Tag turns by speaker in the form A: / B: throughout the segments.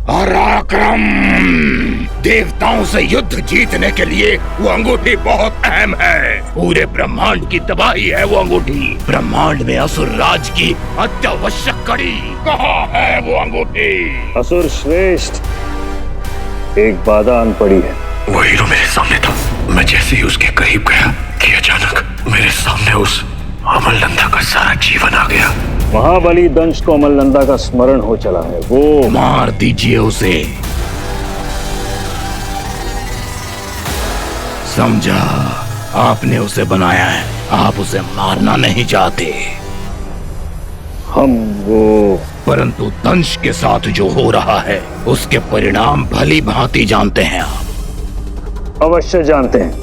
A: पराक्रम। देवताओं से युद्ध जीतने के लिए वो अंगूठी बहुत अहम है। पूरे ब्रह्मांड की तबाही है वो अंगूठी। ब्रह्मांड में असुर राज की अत्यावश्यक कड़ी। कहाँ है वो अंगूठी?
B: असुर श्रेष्ठ, एक बाधा आन पड़ी है।
A: वो हीरो मेरे सामने था। मैं जैसे ही उसके करीब गया कि अचानक मेरे सामने उस अमलनंदा का सारा जीवन आ गया।
B: महाबली दंश को अमलनंदा का स्मरण हो चला है। वो
A: मार दीजिए उसे। समझा, आपने उसे बनाया है, आप उसे मारना नहीं चाहते।
B: हम वो
A: परंतु दंश के साथ जो हो रहा है उसके परिणाम भली भांति जानते हैं आप।
B: अवश्य जानते हैं।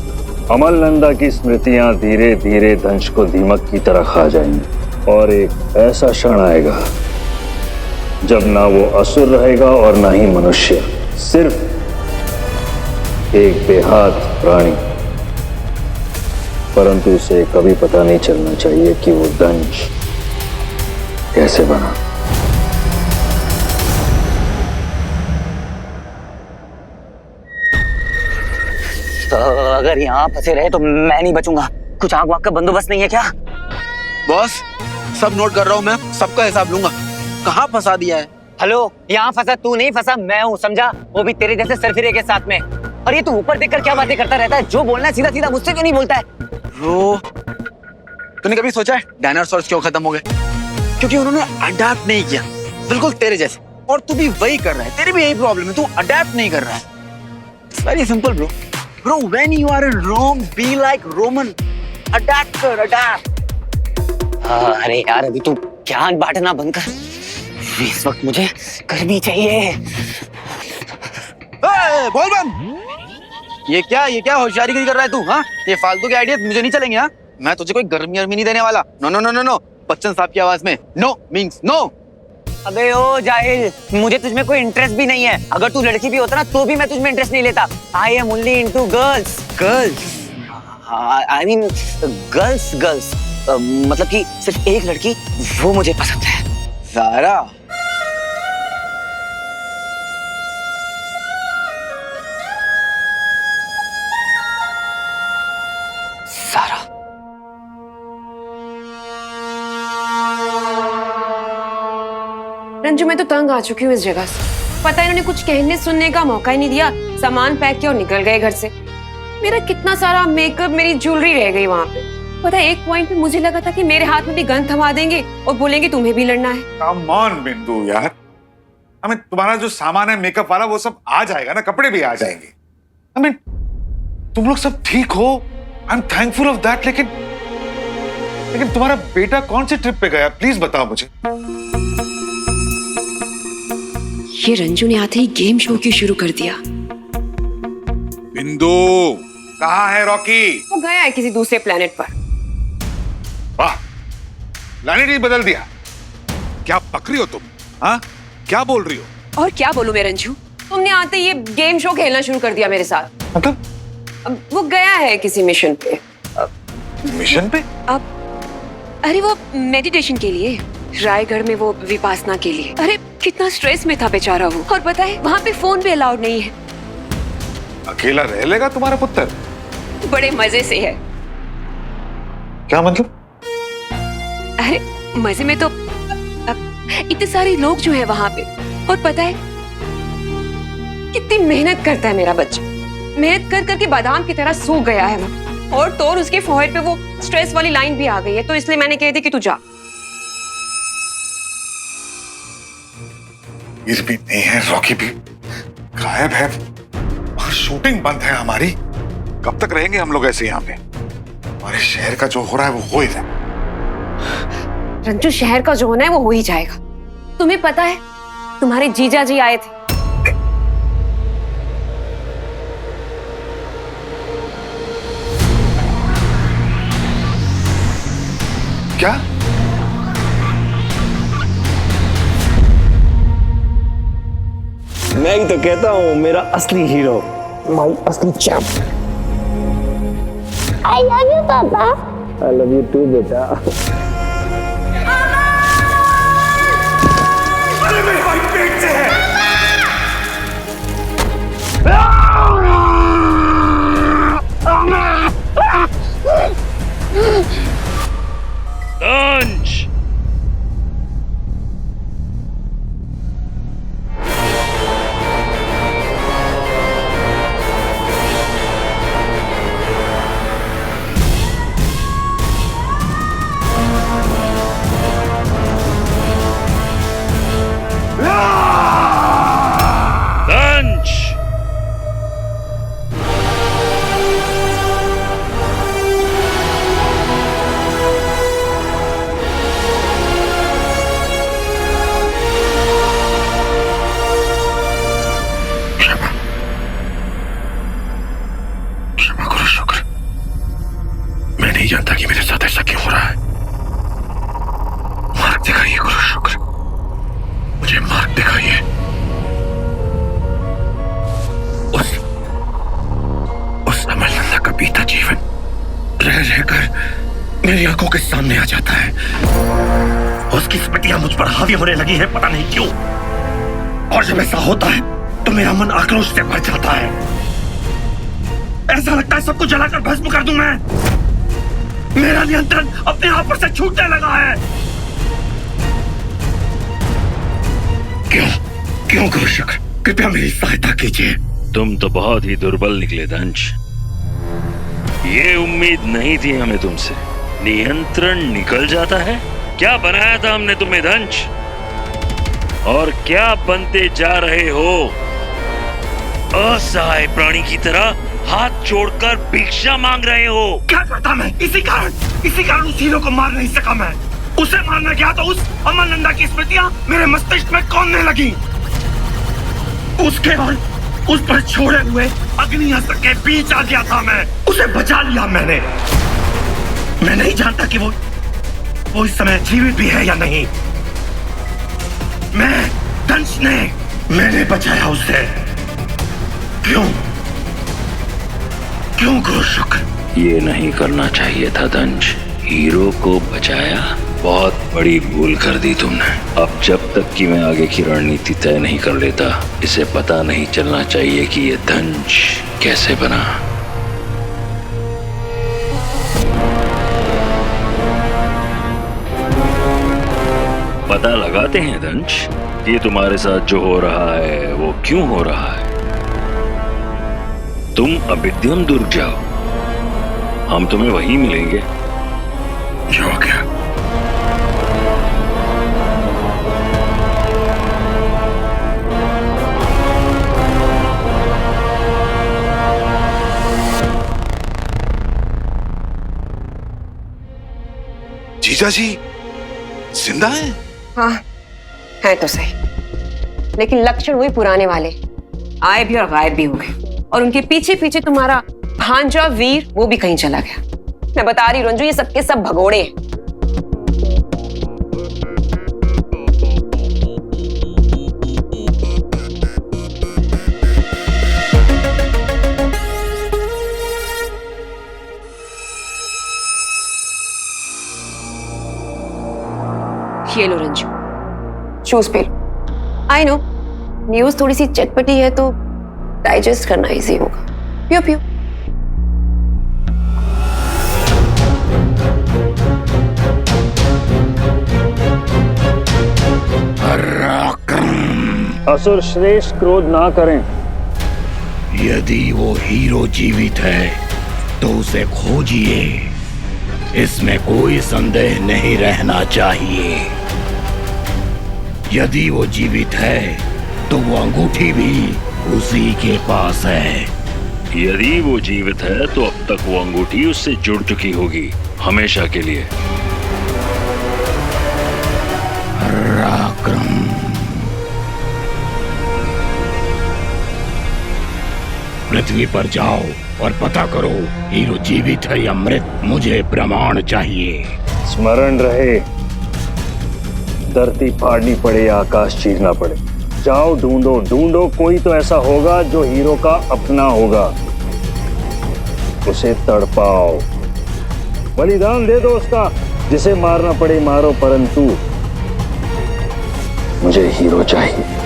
B: अमलनंदा की स्मृतियां धीरे धीरे दंश को दीमक की तरह खा जाएंगी और एक ऐसा क्षण आएगा जब ना वो असुर रहेगा और ना ही मनुष्य, सिर्फ एक बेहाथ प्राणी। परंतु उसे कभी पता नहीं चलना चाहिए कि वो दंश कैसे बना।
C: तो अगर यहाँ फंसे रहे तो मैं नहीं बचूंगा। कुछ आग वाग का बंदोबस्त नहीं है क्या?
D: बॉस, सब नोट कर रहा हूँ मैं, सबका हिसाब लूंगा। कहाँ फंसा दिया है?
C: हेलो, यहाँ फंसा तू नहीं, फंसा मैं हूँ, समझा? वो भी तेरे जैसे सरफिरे के साथ में। और ये तू ऊपर देखकर क्या बातें करता रहता है? जो बोलना है सीधा सीधा मुझसे क्यों नहीं बोलता है?
D: ब्रो, तूने कभी सोचा है डायनासोर्स क्यों खत्म हो गए? क्योंकि उन्होंने अडैप्ट नहीं किया, बिल्कुल तेरे जैसे। और तू भी वही कर रहा है, तेरी भी यही प्रॉब्लम है, तू अडैप्ट नहीं कर रहा है। It's very simple bro. Bro, when you are in Rome, be like Roman. Adapt कर, adapt.
C: अरे यार, अभी तू ज्ञान बांटना बंद कर। इस वक्त मुझे गर्मी चाहिए।
D: बोल बम। ये क्या होशियारी कर रहा है तू? हाँ, ये फालतू के आइडिया मुझे नहीं चलेंगे। हाँ, मैं तुझे कोई गर्मी नहीं देने वाला। No no no no no. Bachchan साहब की आवाज में नो मीन्स नो।
C: अबे ओ जाहिल, मुझे तुझमें कोई इंटरेस्ट भी नहीं है। अगर तू लड़की भी होता ना तो भी मैं तुझमें इंटरेस्ट नहीं लेता। I am only into girls.
D: Girls?
C: I mean girls. मतलब कि सिर्फ एक लड़की, वो मुझे पसंद है।
D: सारा?
C: सारा?
E: रंजू, मैं तो तंग आ चुकी हूँ इस जगह से। पता है, इन्होंने कुछ कहने सुनने का मौका ही नहीं दिया। सामान पैक किया और निकल गए घर से। मेरा कितना सारा मेकअप, मेरी ज्वेलरी रह गई वहाँ पे। पता है, एक पॉइंट पे मुझे लगा था कि मेरे हाथ में भी गन थमा देंगे और बोलेंगे तुम्हें भी लड़ना है।
F: कम ऑन बिंदु यार, हमें तुम्हारा जो सामान है मेकअप वाला वो सब आ जाएगा ना, कपड़े भी आ जाएंगे। तुम लोग सब ठीक हो, I am thankful of that. लेकिन तुम्हारा बेटा कौन सी ट्रिप पे गया, प्लीज बताओ मुझे।
E: ये रंजू ने आते ही गेम शो क्यों शुरू कर दिया?
F: बिंदु, कहाँ है रॉकी?
E: वो गया है किसी दूसरे प्लेनेट पर।
F: वाह, प्लेनेट ही बदल दिया। क्या पक रही हो तुम? हाँ, क्या बोल रही हो?
E: और क्या बोलूं मैं रंजू, तुमने आते ही ये गेम शो खेलना शुरू कर दिया मेरे साथ।
F: मतलब?
E: अब वो गया है किसी मिशन पे।
F: मिशन पे?
E: अब अरे वो मेडिटेशन के लिए, रायगढ़ में वो विपासना के लिए। अरे कितना स्ट्रेस में था बेचारा वो। और पता है, वहाँ पे फोन भी अलाउड नहीं है।
F: अकेला रह लेगा तुम्हारा पुत्र?
E: बड़े मजे से है।
F: क्या मतलब?
E: अरे मजे में तो इतने सारे लोग जो है वहाँ पे। और पता है कितनी मेहनत करता है मेरा बच्चा। मेहनत कर करके बादाम की तरह सूख गया है वो। और तो और उसके फोरहेड पे वो स्ट्रेस वाली लाइन भी आ गई है। तो इसलिए मैंने कह दी कि तू जा।
F: इस भी नहीं है, रॉकी भी गायब है और शूटिंग बंद है हमारी। कब तक रहेंगे हम लोग ऐसे यहाँ पे? हमारे शहर का जो हो रहा है वो हो ही रहा है।
E: रंजू, शहर का जो होना है वो हो ही जाएगा। तुम्हें पता है, तुम्हारे जीजा जी आए थे।
F: क्या?
B: मैं ही तो कहता हूँ, मेरा असली हीरो, माई असली चैंप।
G: आई लव यू पापा।
B: आई लव यू टू बेटा।
F: अरे मेरे भाई पेट से है।
A: मेरी आंखों के सामने आ जाता है। उसकी स्मृतियां मुझ पर हावी होने लगी है, पता नहीं क्यों। और जब ऐसा होता है तो मेरा मन आक्रोश से भर जाता है। ऐसा लगता है सबको जलाकर भस्म कर दूं मैं। मेरा नियंत्रण अपने आप पर से छूटने लगा है। क्यों गुरु शुक्र, कृपया मेरी सहायता कीजिए।
B: तुम तो बहुत ही दुर्बल निकले दंश। ये उम्मीद नहीं थी हमें तुमसे। नियंत्रण निकल जाता है? क्या बनाया था हमने तुम्हें दंश? और क्या बनते जा रहे हो? असहाय प्राणी की तरह हाथ जोड़कर भिक्षा मांग रहे हो।
A: क्या करता मैं? इसी कारण उस हीरो को मार नहीं सका मैं। उसे मारने गया तो उस अमरनंदा की स्मृतियां मेरे मस्तिष्क में कौंधने लगी। उसके बाद उस पर छोड़े हुए अग्नि अस्त्र के बीच आ गया था मैं। उसे बचा लिया मैंने। मैं नहीं जानता कि वो इस समय जीवित भी है या नहीं। मैं दंश ने मैंने बचाया उसे। क्यों गुरु शुक्र?
B: ये नहीं करना चाहिए था दंश। हीरो को बचाया, बहुत बड़ी भूल कर दी तुमने। अब जब तक कि मैं आगे की रणनीति तय नहीं कर लेता, इसे पता नहीं चलना चाहिए कि ये दंश कैसे बना। पता लगाते हैं दंश, ये तुम्हारे साथ जो हो रहा है वो क्यों हो रहा है। तुम अविद्यम दुर्ग जाओ, हम तुम्हें वहीं मिलेंगे।
A: क्या हो गया?
F: जीजा जी जिंदा है?
E: हाँ है तो सही, लेकिन लक्षण वही पुराने वाले, आए भी और गायब भी हो गए। और उनके पीछे पीछे तुम्हारा भांजा वीर वो भी कहीं चला गया। मैं बता रही रंजू, ये सबके सब भगोड़े हैं। ये लो रंजू, जूस पी लो। आई नो न्यूज थोड़ी सी चटपटी है तो डाइजेस्ट करना इजी होगा। पियो पियो।
B: असुर श्रेष्ठ क्रोध ना करें।
A: यदि वो हीरो जीवित है तो उसे खोजिए, इसमें कोई संदेह नहीं रहना चाहिए। यदि वो जीवित है तो वो अंगूठी भी उसी के पास है।
B: यदि वो जीवित है तो अब तक वो अंगूठी उससे जुड़ चुकी होगी, हमेशा के लिए।
A: पराक्रम। पृथ्वी पर जाओ और पता करो हीरो जीवित है या मृत। मुझे प्रमाण चाहिए।
B: स्मरण रहे, धरती फाड़नी पड़े या आकाश चीरना पड़े, जाओ ढूंढो ढूंढो, कोई तो ऐसा होगा जो हीरो का अपना होगा। उसे तड़पाओ, बलिदान दे दो उसका। जिसे मारना पड़े मारो, परंतु मुझे हीरो चाहिए।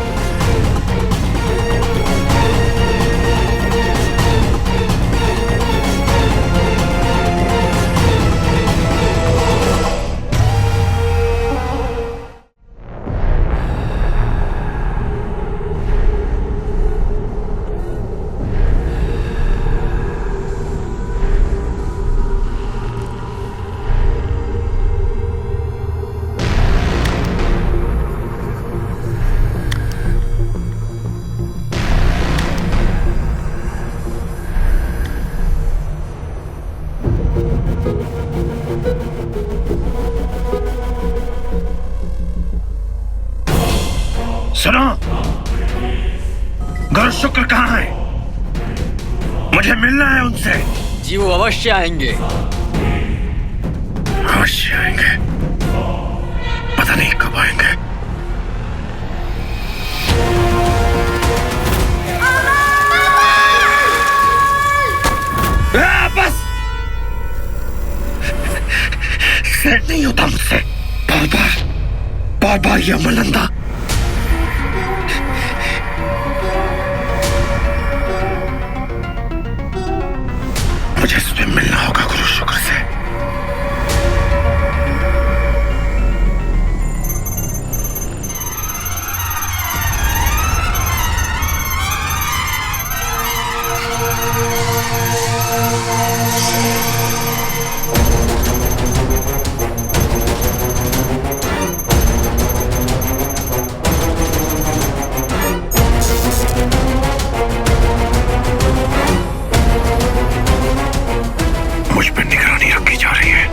A: सुनो, गुरु शुक्र कहाँ है? मुझे मिलना है उनसे।
D: जी वो अवश्य आएंगे।
A: अवश्य आएंगे, पता नहीं कब आएंगे। बस नहीं होता मुझसे। बार बार बार बार ये अमरनंदा मुझे इससे मिलना होगा गुरु शुक्र से। मुझ पर निगरानी रखी जा रही है।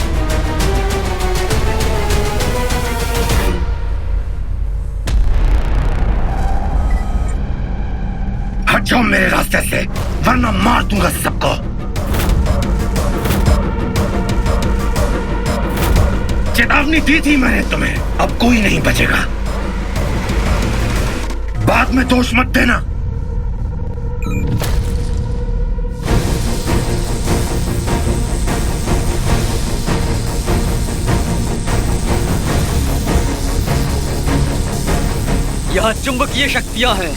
A: हट जाओ मेरे रास्ते से, वरना मार दूंगा सबको। चेतावनी दी थी मैंने तुम्हें, अब कोई नहीं बचेगा। बाद में दोष मत देना।
G: यहाँ चुंबकीय शक्तियाँ हैं,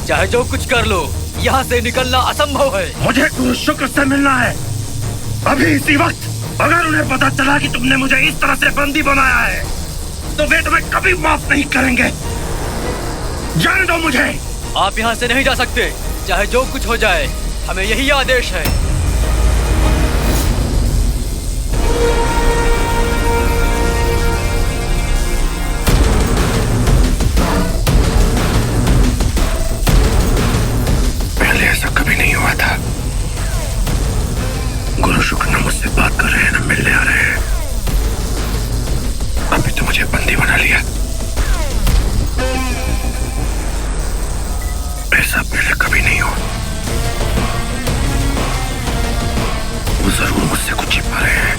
G: चाहे जो कुछ कर लो, यहाँ से निकलना असंभव है।
A: मुझे गुरु शुक्र से मिलना है अभी इसी वक्त। अगर उन्हें पता चला कि तुमने मुझे इस तरह से बंदी बनाया है तो वे तुम्हें कभी माफ नहीं करेंगे। जाने दो मुझे।
G: आप यहाँ से नहीं जा सकते, चाहे जो कुछ हो जाए, हमें यही आदेश है।
A: पहले ऐसा कभी नहीं हुआ था। गुरु शुक्र न मुझसे बात कर रहे हैं न मिलने आ रहे हैं। अभी तो मुझे बंदी बना लिया। ऐसा पहले कभी नहीं हुआ। वो जरूर मुझसे कुछ छिपा रहे हैं।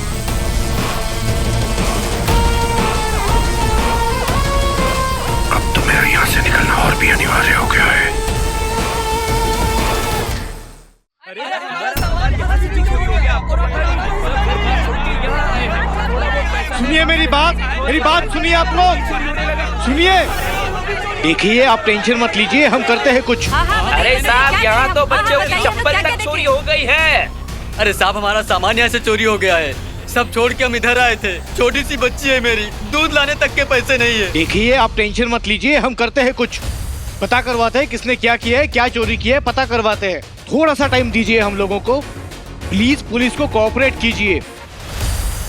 A: अब तो मेरा यहाँ से निकलना और भी अनिवार्य हो गया है।
H: सुनिए मेरी बात सुनिए आप लोग, सुनिए। देखिए आप टेंशन मत लीजिए, हम करते हैं कुछ।
I: अरे साहब यहाँ तो बच्चों की चप्पल तक चोरी हो गई है।
G: अरे साहब हमारा सामान यहाँ से चोरी हो गया है, सब छोड़ के हम इधर आए थे। छोटी सी बच्ची है मेरी, दूध लाने तक के पैसे नहीं है।
H: देखिए आप टेंशन मत लीजिए, हम करते हैं कुछ। पता करवाते हैं किसने क्या किया है, क्या चोरी किया है, पता करवाते हैं। थोड़ा सा टाइम दीजिए हम लोगों को, प्लीज पुलिस को कोऑपरेट कीजिए।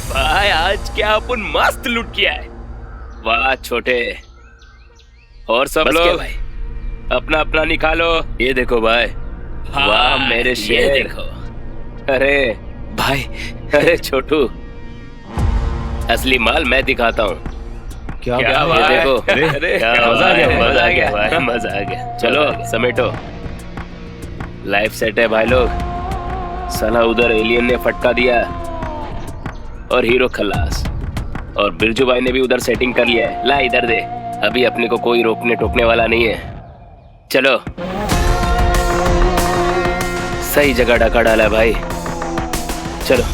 I: भाई आज क्या अपन मस्त लूट किया है। वाह छोटे, और सब लोग अपना अपना निकालो। ये देखो भाई, वाह मेरे शेर देखो। अरे भाई, अरे छोटू, असली माल मैं दिखाता हूँ। क्या ये देखो, अरे मजा आ गया भाई, मजा आ गया। चलो समेटो, लाइफ सेट है भाई लोग। साला उधर एलियन ने फटका दिया और हीरो खलास, और बिरजू भाई ने भी उधर सेटिंग कर लिया है। ला इधर दे, अभी अपने को कोई रोकने टोकने वाला नहीं है। चलो, सही जगह डका डाला भाई, चलो।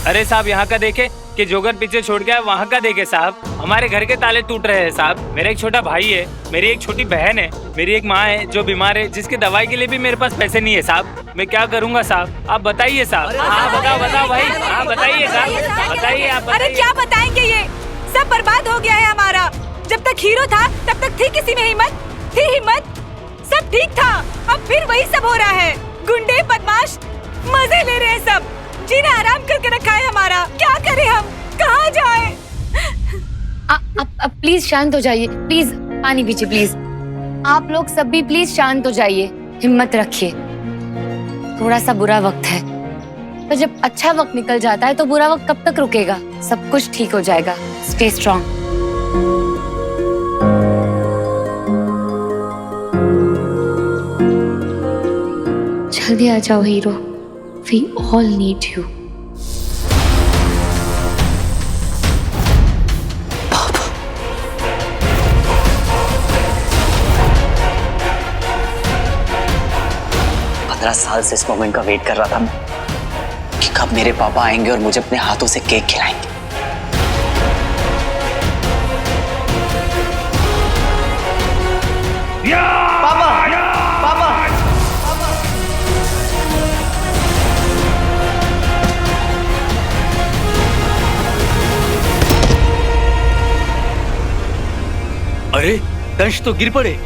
J: अरे साहब यहाँ का देखे कि जोगर पीछे छोड़ गया, वहाँ का देखे साहब। हमारे घर के ताले टूट रहे हैं साहब। मेरा एक छोटा भाई है, मेरी एक छोटी बहन है, मेरी एक माँ है जो बीमार है, जिसके दवाई के लिए भी मेरे पास पैसे नहीं है साहब। मैं क्या करूँगा साहब, आप बताइए साहब। हाँ बताओ भाई, हाँ बताइए साहब, बताइए आप।
K: अरे क्या बताएंगे, ये सब बर्बाद हो गया है हमारा। जब तक हीरो था तब तक थी किसी में हिम्मत, सब ठीक था। अब फिर वही सब हो रहा है। गुंडे बदमाश मजे ले रहे हैं, सब जीना आराम करके रखा है हमारा। क्या करें हम, कहाँ जाए?
L: प्लीज शांत हो जाइए, प्लीज पानी पीजिए प्लीज। आप लोग सब भी प्लीज शांत हो जाइए, हिम्मत रखिए। थोड़ा सा बुरा वक्त है, तो जब अच्छा वक्त निकल जाता है तो बुरा वक्त कब तक रुकेगा? सब कुछ ठीक हो जाएगा। Stay strong. जल्दी आ जाओ hero, we all need you।
C: साल से इस मोमेंट का वेट कर रहा था मैं, कि
D: कब मेरे पापा आएंगे और मुझे अपने हाथों से केक खिलाएंगे। पापा, पापा।
G: अरे दंश तो गिर पड़े।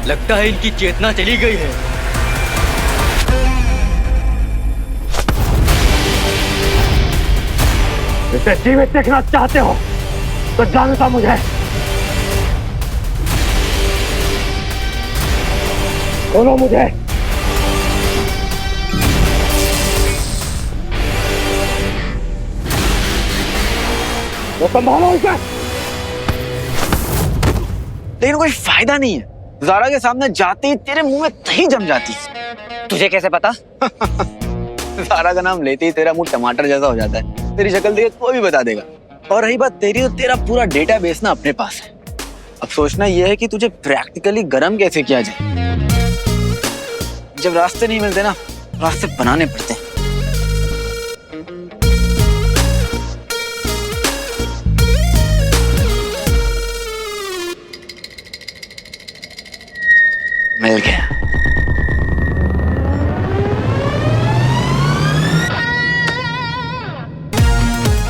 G: लगता है इनकी चेतना चली गई है।
A: इसे जीवित देखना चाहते हो तो जानता मुझे। खोलो मुझे। वो संभालो उसे।
D: लेकिन कोई फायदा नहीं है, ज़ारा के सामने जाते ही तेरे मुंह में दही जम जाती।
C: तुझे कैसे पता?
D: ज़ारा का नाम लेते ही तेरा मुंह टमाटर जैसा हो जाता है। तेरी शक्ल देख कोई भी बता देगा। और रही बात तेरी, तो तेरा पूरा डेटाबेस ना अपने पास है। अब सोचना यह है कि तुझे प्रैक्टिकली गरम कैसे किया जाए। जब रास्ते नहीं मिलते ना, रास्ते बनाने पड़ते हैं। मिल गया।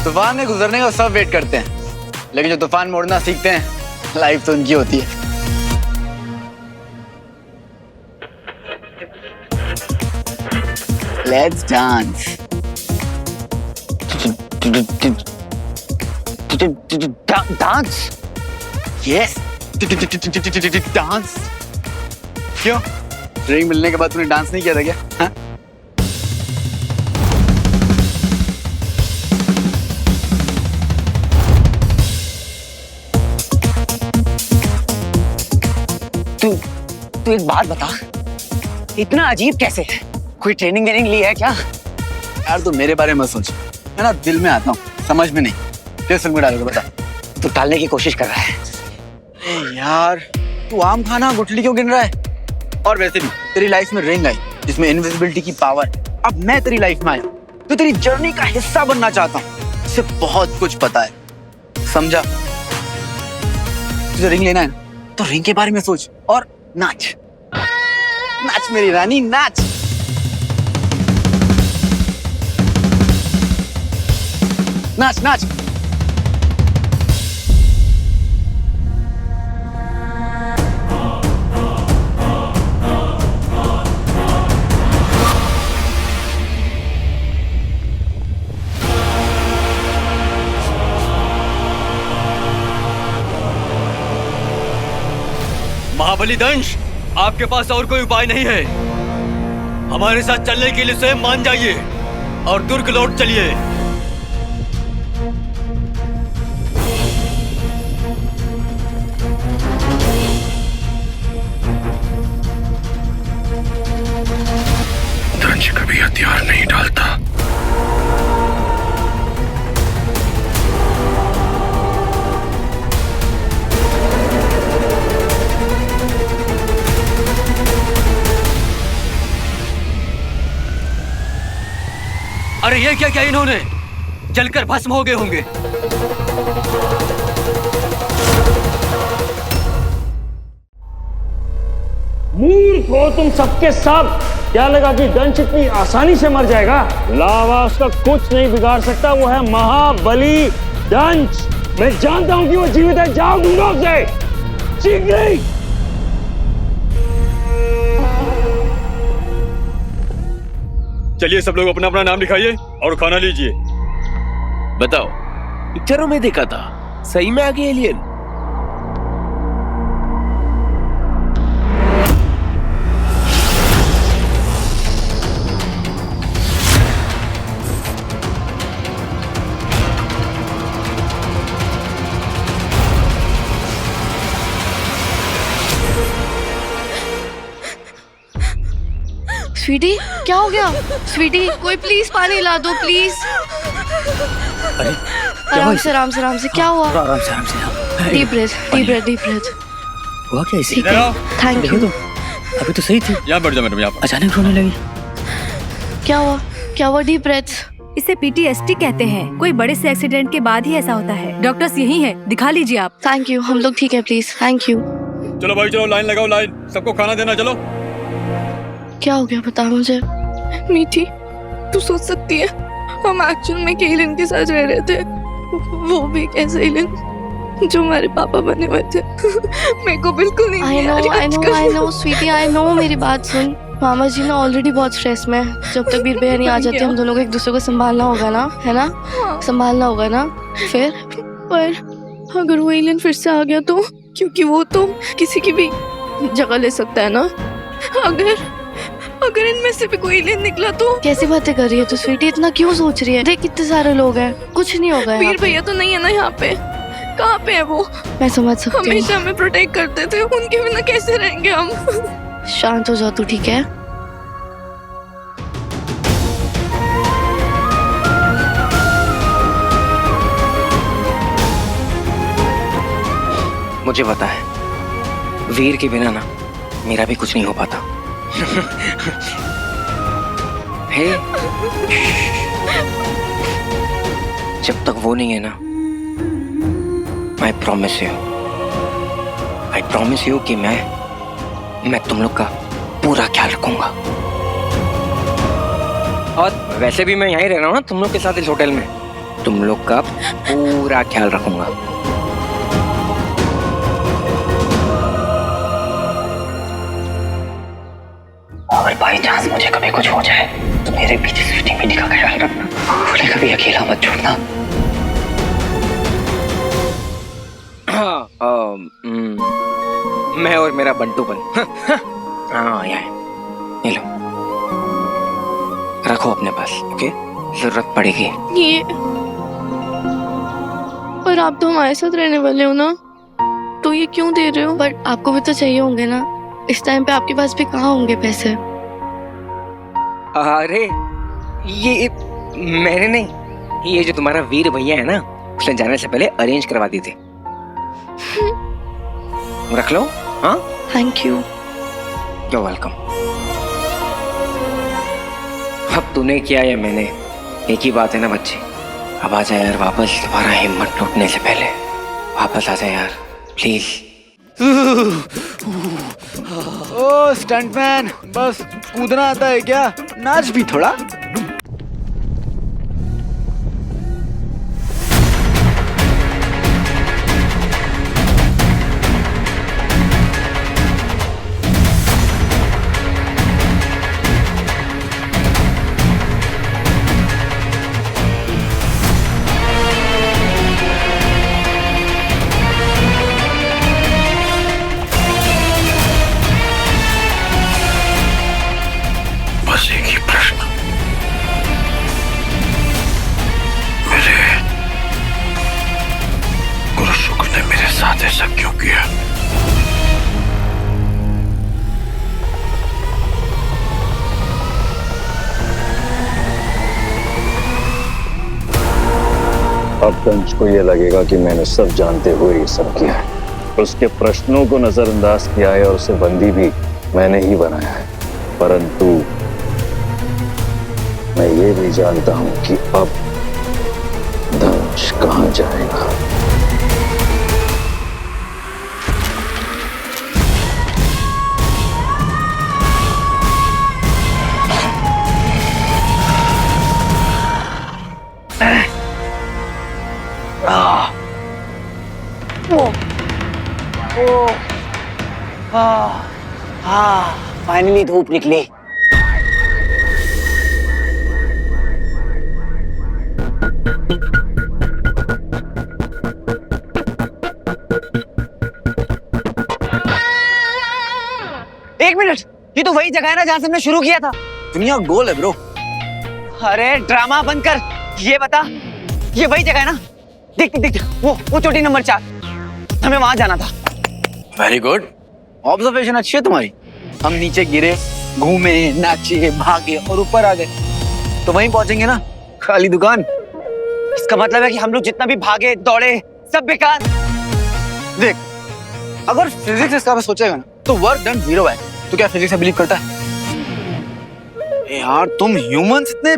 D: तूफान में गुजरने का सब वेट करते हैं, लेकिन जो तूफान में उड़ना सीखते हैं, लाइफ तो उनकी होती है। Let's dance. Dance? Yes, dance. क्यों? रिंग मिलने के बाद तूने डांस नहीं किया था क्या? हाँ?
C: तू एक बात बता, इतना अजीब कैसे है? कोई ट्रेनिंग ली है क्या?
D: यार तू मेरे बारे में सोच, मैं ना दिल में आता हूँ, समझ में नहीं। किस फिल्म में डालोगे बता?
C: तू टालने की कोशिश कर रहा है।
D: अरे यार, तू आम खाना गुठली क्यों गिन रहा है? और वैसे भी तेरी लाइफ में रिंग आई जिसमें इनविजिबिलिटी की पावर। अब मैं तेरी लाइफ में आया तो तेरी जर्नी का हिस्सा बनना चाहता हूँ। इससे बहुत कुछ पता है, समझा? तुझे रिंग लेना है तो रिंग के बारे में सोच और नाच। नाच मेरी रानी, नाच। नाच नाच।
G: महाबली दंश, आपके पास और कोई उपाय नहीं है। हमारे साथ चलने के लिए स्वयं मान जाइए और दुर्ग लौट चलिए।
A: दंश कभी हथियार नहीं डालता।
G: अरे ये क्या किया इन्होंने? जलकर भस्म हो गए होंगे।
M: मूर्ख हो तुम सबके सब। क्या लगा कि दंश इतनी आसानी से मर जाएगा? लावा उसका कुछ नहीं बिगाड़ सकता। वो है महाबली दंश। मैं जानता हूं कि वो जीवित है। जाओ ढूंढो उसे। शीघ्र।
G: चलिए सब लोग अपना अपना नाम लिखाइए और खाना लीजिए।
I: बताओ, पिक्चरों में देखा था, सही में आ गए एलियन?
L: स्वीटी क्या हो गया? स्वीटी कोई प्लीज पानी ला दो प्लीज। आराम से आराम से आराम से। क्या हुआ?
D: आराम से आराम से।
L: Deep breath deep breath deep breath.
D: हुआ क्या इसे?
L: ठीक है थैंक यू।
D: अभी तो सही थी।
G: यहाँ बैठ जाओ मैडम, यहाँ पर।
D: अचानक रोने लगी।
L: क्या हुआ? क्या हुआ? Deep breath.
K: इसे PTSD कहते हैं। कोई बड़े से एक्सीडेंट के बाद ही ऐसा होता है। डॉक्टर्स यही हैं, दिखा लीजिए आप।
L: थैंक यू, हम लोग ठीक है प्लीज। Thank you.
G: चलो भाई चलो, लाइन लगाओ, लाइन। सबको खाना देना, चलो।
L: क्या हो गया बता मुझे।
E: मीठी, तू सोच सकती है हम एक्चुअल में केलिन के साथ रह रहे थे, वो भी कैसे एलिन जो हमारे पापा बने हुए थे। मेरे को बिल्कुल नहीं।
L: I know sweetie I know. मेरी बात सुन, मामा जी ना ऑलरेडी बहुत स्ट्रेस में। जब तक वीर भैया नहीं आ जाते हम दोनों को एक दूसरे को संभालना होगा ना, है ना? संभालना होगा ना। फिर
E: पर अगर वो एलियन फिर से आ गया तो, क्योंकि वो तो किसी की भी जगह ले सकता है ना। अगर इनमें से भी कोई एलियन निकला तो।
L: कैसी बातें कर रही है तू स्वीटी? इतना क्यों सोच रही है? देख कितने सारे लोग हैं, कुछ नहीं होगा।
E: वीर भैया तो नहीं है ना यहाँ पे। कहाँ पे है वो?
L: मैं समझ सकती हूँ।
E: हमेशा हमें प्रोटेक्ट करते थे, उनके बिना कैसे रहेंगे हम?
L: शांत हो जाओ तू, ठीक है?
C: मुझे पता है वीर के बिना ना मेरा भी कुछ नहीं हो पाता। हे, जब तक वो नहीं है ना, I promise you कि मैं तुम लोग का पूरा ख्याल रखूंगा। और वैसे भी मैं यहीं रह रहा हूँ ना तुम लोग के साथ इस होटल में। तुम लोग का पूरा ख्याल रखूंगा। अगर बाई चांस मुझे कभी कुछ हो जाए तो मेरे पीछे स्वीटी मीठी का ख्याल रखना। उन्हें कभी अकेला मत छोड़ना। मैं और मेरा बंटूपन। हाँ यार, ये लो, रखो अपने पास, ओके? जरूरत पड़ेगी।
E: ये पर आप तो हमारे साथ रहने वाले हो ना, तो ये क्यों दे रहे हो?
L: बट आपको भी तो चाहिए होंगे ना। इस टाइम पे आपके पास भी कहाँ होंगे पैसे?
C: अरे ये मैंने नहीं, ये जो तुम्हारा वीर भैया है ना, उसने जाने से पहले अरेंज करवा दी थी। रख लो। हाँ,
L: थैंक यू।
C: You welcome. अब तूने किया या मैंने, एक ही बात है ना बच्चे। अब आ जा यार वापस, तुम्हारा हिम्मत टूटने से पहले वापस आ जा यार, प्लीज।
D: ओ स्टंटमैन, बस कूदना आता है क्या? नाच भी थोड़ा।
A: बस एक ही प्रश्न, मेरे गुरु शुक्र ने मेरे साथ ऐसा क्यों किया?
B: अब दंश को ये लगेगा कि मैंने सब जानते हुए ये सब किया है। उसके प्रश्नों को नजरअंदाज किया है और उसे बंदी भी मैंने ही बनाया है। परंतु मैं ये भी जानता हूं कि अब दंश कहां जाएगा।
C: फाइनली धूप निकली। एक मिनट, ये तो वही जगह है ना जहां से हमने शुरू किया था।
D: दुनिया गोल है ब्रो।
C: अरे ड्रामा बंद कर, ये बता, ये वही जगह है ना? देख देख, वो चोटी नंबर 4, हमें वहां जाना था।
D: वेरी गुड, ऑब्जर्वेशन अच्छी है तुम्हारी। हम नीचे गिरे, घूमे, नाचे, भागे और ऊपर आ गए तो वहीं पहुंचेंगे ना, खाली दुकान।
C: इसका मतलब है कि हम लोग जितना भी भागे दौड़े सब बेकार।
D: देख, अगर फिजिक्स इसका सोचेगा ना तो वर्क डन 0 है। तू क्या फिजिक्स से बिलीव करता है? यार तुम ह्यूमंस इतने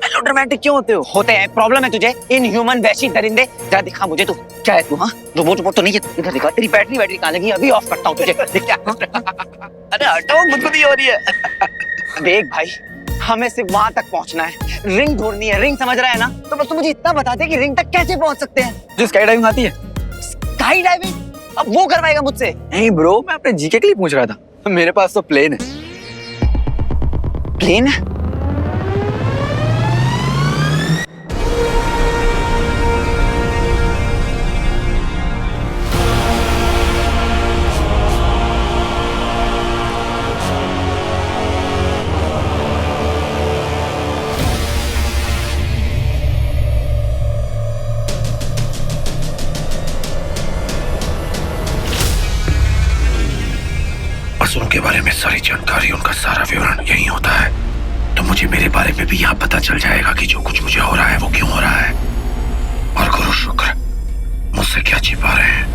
D: मेलोड्रामेटिक क्यों होते हो?
C: होते हैं, प्रॉब्लम है तुझे इन ह्यूमन वैशी दरिंदे। जरा दिखा मुझे तू क्या है तू? हाँ रोबोट तो नहीं है, इधर दिखा। तेरी बैटरी कहाँ लगी? अभी ऑफ करता हूँ तुझे, देख क्या।
D: अरे हटो, मुझको नहीं हो रही है।
C: देख भाई, हमें सिर्फ वहां तक पहुंचना है, रिंग ढूंढनी है। रिंग समझ रहा है ना? तो बस तू मुझे इतना बता दे कि रिंग तक कैसे पहुंच सकते हैं।
D: जो स्काई डाइविंग आती है।
C: Sky diving? अब वो करवाएगा मुझसे?
D: नहीं ब्रो, मैं अपने जीके के लिए पूछ रहा था। मेरे पास तो प्लेन है।
C: प्लेन है?
A: असुरों के बारे में सारी जानकारी, उनका सारा विवरण यही होता है, तो मुझे मेरे बारे में भी यहाँ पता चल जाएगा कि जो कुछ मुझे हो रहा है वो क्यों हो रहा है, और गुरु शुक्र मुझसे क्या छिपा रहे हैं।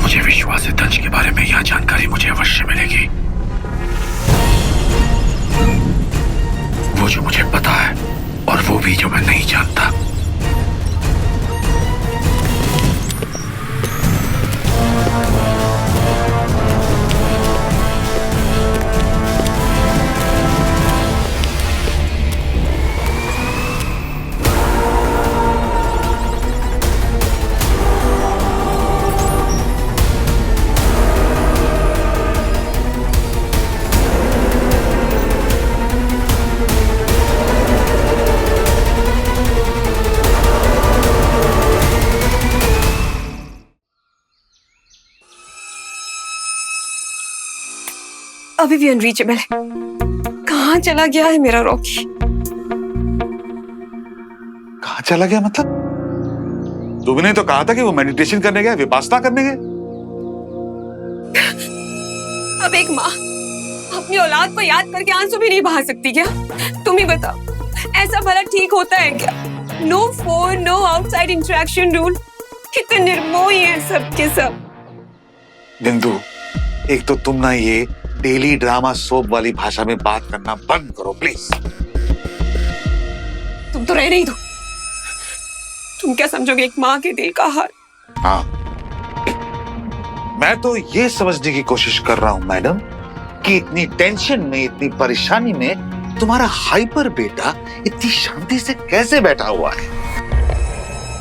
A: मुझे विश्वास है दंश के बारे में यह जानकारी मुझे अवश्य मिलेगी। वो जो मुझे पता है और वो भी जो मैं नहीं जानता।
E: अभी भी अनरीचेबल है। कहाँ चला गया है मेरा रॉकी?
F: कहाँ चला गया मतलब? तुमने तो कहा था कि वो मेडिटेशन करने गया, विपासना करने गया।
E: अब एक माँ अपनी औलाद को याद करके आंसू भी नहीं बहा सकती क्या? तुम ही बताओ, ऐसा भला ठीक होता है क्या? No phone, no outside interaction rule. कितने निर्मोही हैं सब के सब।
F: बिंदु, एक तो तुम ना ये डेली ड्रामा सोप वाली भाषा में बात करना बंद करो प्लीज।
E: तुम तो रहने ही दो। तुम क्या समझोगे एक माँ के दिल का हाल?
F: हाँ, मैं तो ये समझने की कोशिश कर रहा हूँ मैडम कि इतनी टेंशन में, इतनी परेशानी में तुम्हारा हाइपर बेटा इतनी शांति से कैसे बैठा हुआ है।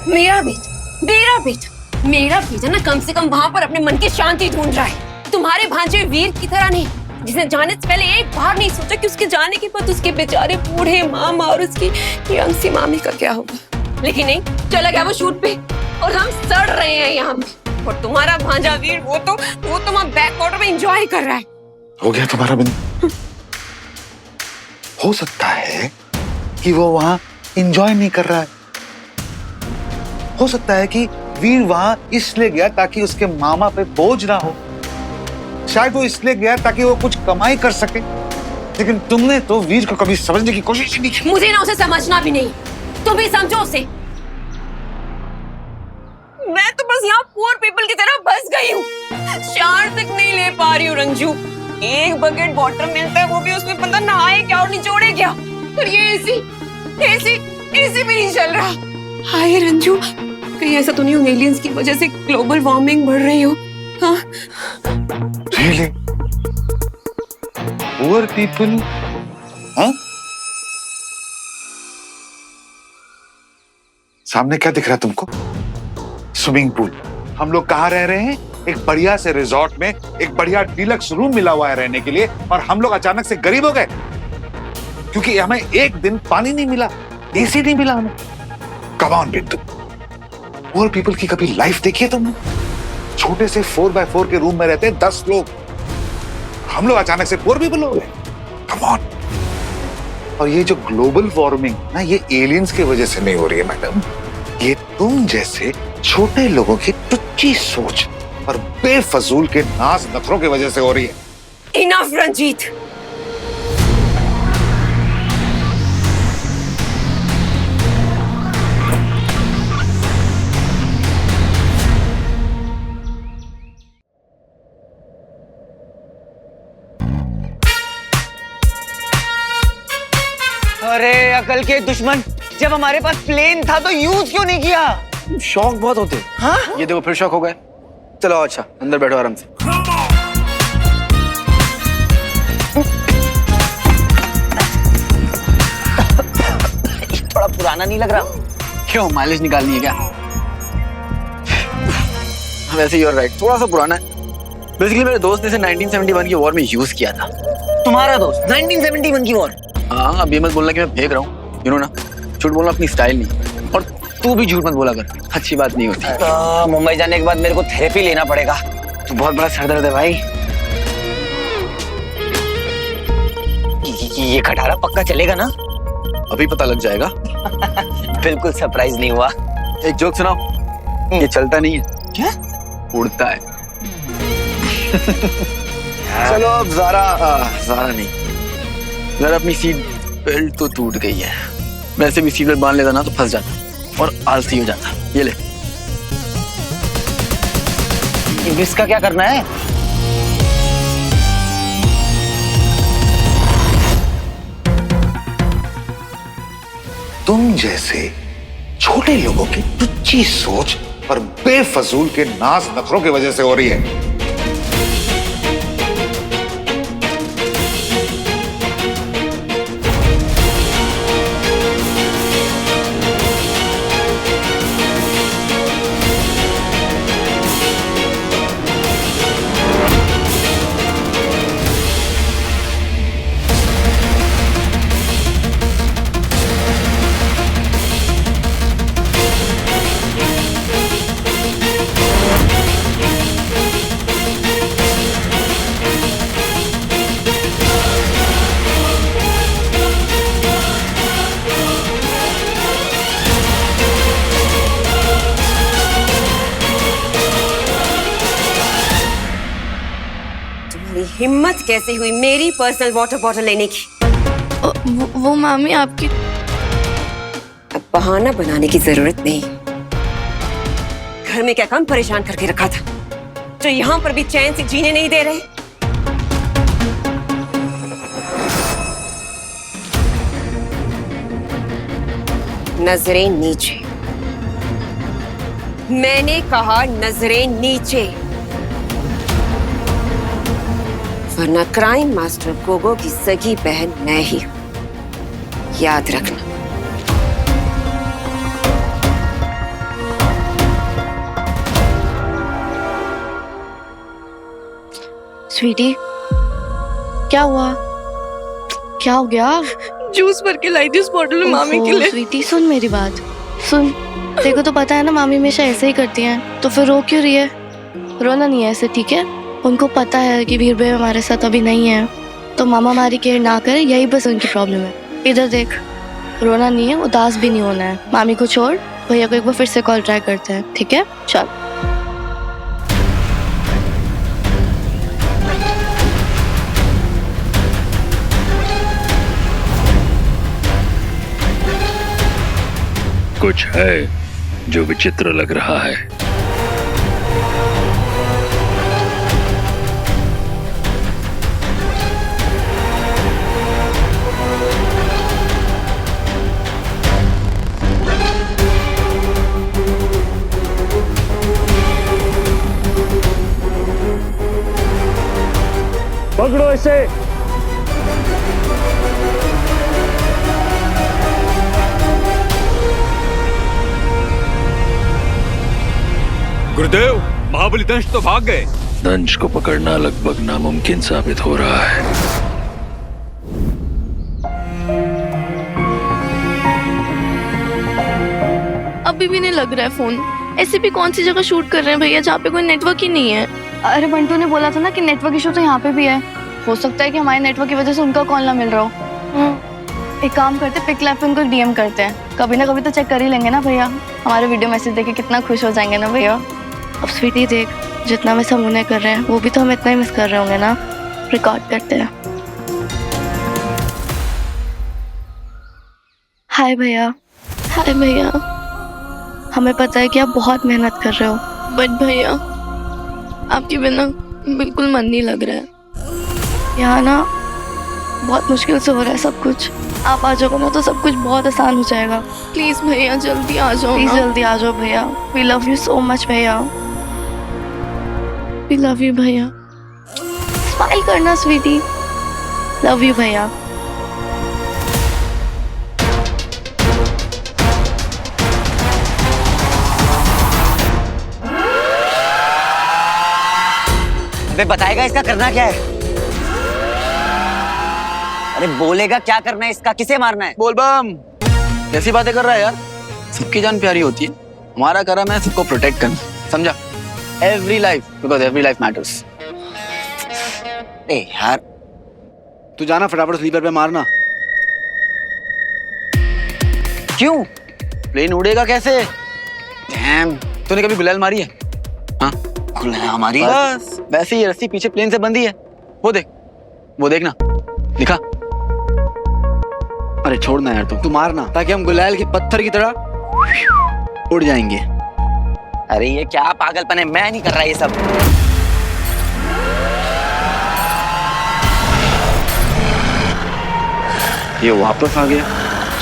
E: मेरा बेटा ना कम से कम वहाँ पर अपने मन की शांति ढूंढ रहा है। तुम्हारे भांजे वीर की तरह नहीं, जिसने जाने से पहले एक बार नहीं सोचा कि उसके जाने के बाद उसके बेचारे बूढ़े मामा और उसकी यंग सी मामी का क्या होगा। लेकिन नहीं, चला गया वो शूट पे और हम सड़ रहे हैं यहाँ पे। और तुम्हारा भांजा वीर वो तो वहाँ बैक वाटर में एंजॉय कर रहा है।
F: हो गया तुम्हारा बिंदु। हो सकता है कि वो वहां एंजॉय नहीं कर रहा है। हो सकता है कि वीर वहां इसलिए गया ताकि उसके मामा पे बोझ ना हो। शायद वो इसलिए गया ताकि वो कुछ कमाई कर सके। लेकिन तुमने तो वीर को कभी समझने की कोशिश ही नहीं की।
E: मुझे ना उसे समझना भी नहीं, तुम भी समझो उसे। मैं तो बस यहाँ पुअर पीपल की तरह बस गई हूँ। शार तक नहीं ले पा रही हूँ रंजू। एक बकेट वाटर मिलता है, वो भी उसमें बंदा नहाए क्या और निचोड़े क्या। और ये एसी भी नहीं चल रहा। हाय रंजू, कहीं ऐसा तो नहीं हो एलियंस की वजह से ग्लोबल वार्मिंग बढ़ रही हो? हाँ?
F: Really? Poor people? हाँ? सामने क्या दिख रहा है तुमको? Swimming pool. हम लोग कहाँ रह रहे हैं? एक बढ़िया से रिजॉर्ट में एक बढ़िया डीलक्स रूम मिला हुआ है रहने के लिए, और हम लोग अचानक से गरीब हो गए क्योंकि हमें एक दिन पानी नहीं मिला, एसी नहीं मिला हमें। कम ऑन बिंदु, पुअर पीपल की कभी लाइफ देखी है तुमने? छोटे से 4x4 के रूम में रहते हैं 10 लोग। हम लोग अचानक से पुअर पीपल हो गए। Come on. और ये जो ग्लोबल वार्मिंग ना, ये एलियंस की वजह से नहीं हो रही है मैडम, ये तुम जैसे छोटे लोगों की टुच्ची सोच और बेफजूल के नाज नखरों की वजह से हो रही है।
E: इनफ रंजीत।
D: अरे अकल के दुश्मन, जब हमारे पास प्लेन था तो यूज क्यों नहीं किया? शौक बहुत होते। हाँ? ये देखो फिर शौक हो गए। चलो अच्छा अंदर बैठो आराम से। थोड़ा पुराना नहीं लग रहा? क्यों माइलेज निकालनी है क्या? वैसे यू आर राइट, थोड़ा सा पुराना है। बेसिकली मेरे दोस्त ने इसे 1971 की वॉर में यूज किया था। तुम्हारा दोस्त 1971 की वॉर? हाँ, अब ये मत बोलना कि मैं फेंक रहा हूँ, यू नो ना, झूठ बोलना अपनी स्टाइल नहीं। और तू भी झूठ मत बोला कर, अच्छी बात नहीं होती। मुंबई जाने के बाद मेरे को थेरेपी लेना पड़ेगा। तू बहुत बड़ा सरदर्द है भाई। ये खटारा पक्का चलेगा ना? अभी पता लग जाएगा। बिल्कुल सरप्राइज नहीं हुआ। एक जोक सुनाओ। ये चलता नहीं है। क्या? उड़ता है। चलो अब ज़ारा नहीं, ज़रा अपनी सीट बेल्ट तो टूट गई है। वैसे भी सीट बेल्ट बांध लेता ना तो फंस जाता और आलसी हो जाता। ये ले। इसका क्या करना है?
F: तुम जैसे छोटे लोगों की टुच्ची सोच और बेफजूल के नाज नखरों की वजह से हो रही है।
E: हिम्मत कैसे हुई मेरी पर्सनल वाटर बॉटल लेने की?
L: वो मामी आपकी।
E: अब बहाना बनाने की जरूरत नहीं। घर में क्या काम परेशान करके रखा था जो यहाँ पर भी चैन से जीने नहीं दे रहे? नजरें नीचे। मैंने कहा नजरें नीचे, वरना क्राइम मास्टर गोगो की सगी बहन मैं ही हूं, याद रखना।
L: स्वीटी, क्या हुआ? क्या हो गया?
K: जूस भर के लाई थी उस बॉटल में मामी के लिए।
L: स्वीटी सुन मेरी बात, सुन। देखो तो पता है ना मामी हमेशा ऐसे ही करती हैं, तो फिर रो क्यों रही है? रोना नहीं है ऐसे, ठीक है? उनको पता है कि वीर भाई हमारे साथ अभी नहीं है, तो मामा हमारी केयर ना करे, यही बस उनकी प्रॉब्लम है। इधर देख, रोना नहीं है, उदास भी नहीं होना है। मामी को छोड़, भैया को एक बार फिर से कॉल ट्राई करते हैं, ठीक है? चल।
A: कुछ है जो विचित्र लग रहा है।
M: पकड़ो इसे।
G: गुरुदेव, महाबली दंश तो भाग गए।
A: दंश को पकड़ना लगभग नामुमकिन साबित हो रहा है।
L: अभी भी नहीं लग रहा है फोन। ऐसे भी कौन सी जगह शूट कर रहे हैं भैया जहाँ पे कोई नेटवर्क ही नहीं है? अरे बंटू ने बोला था ना कि नेटवर्क इशू तो यहाँ पे भी है। हो सकता है कि हमारे नेटवर्क की वजह से उनका कॉल ना मिल रहा हो। एक काम करते, पिक लैब पे उनको डीएम करते हैं। कभी ना कभी तो चेक कर ही लेंगे ना भैया। हमारे वीडियो मैसेज देख के कितना खुश हो जाएंगे ना भैया। अब स्वीटी देख, जितना मिस हम उन्हें कर रहे हैं वो भी तो हम इतना ही मिस कर रहे होंगे ना। रिकॉर्ड करते हैं। हाय भैया। हाय भैया, हमें पता है कि आप बहुत मेहनत कर रहे हो, बट भैया आपके बिना बिल्कुल मन नहीं लग रहा है। यहाँ ना बहुत मुश्किल से हो रहा है सब कुछ। आप आ जाओगे ना तो सब कुछ बहुत आसान हो जाएगा। प्लीज भैया जल्दी आ जाओ। प्लीज जल्दी आ जाओ भैया। We love you so much भैया। वी लव यू भैया। स्माइल करना स्वीटी। लव यू भैया।
D: अबे बताएगा इसका करना क्या है? अरे बोलेगा क्या करना है इसका, किसे मारना है? बोल बम। कैसी बातें कर रहा है यार? सबकी जान प्यारी होती है। हमारा कर्म है सबको प्रोटेक्ट करना, समझा? Every life, because every life matters. ए यार
N: तू जाना फटाफट स्लीपर पे मारना।
D: क्यों? प्लेन उड़ेगा कैसे? डैम, तूने कभी गुलाल मारी है? हाँ गुलाल हमारी बस वैसे ही रस्सी पीछे प्लेन से बंधी है। वो देख, वो देखना, दिखा।
N: अरे छोड़ना यार, तू मारना ताकि हम गुलाल के पत्थर की तरह उड़ जाएंगे।
D: अरे ये क्या पागलपन है, मैं नहीं कर रहा ये सब।
N: ये वापस आ गया,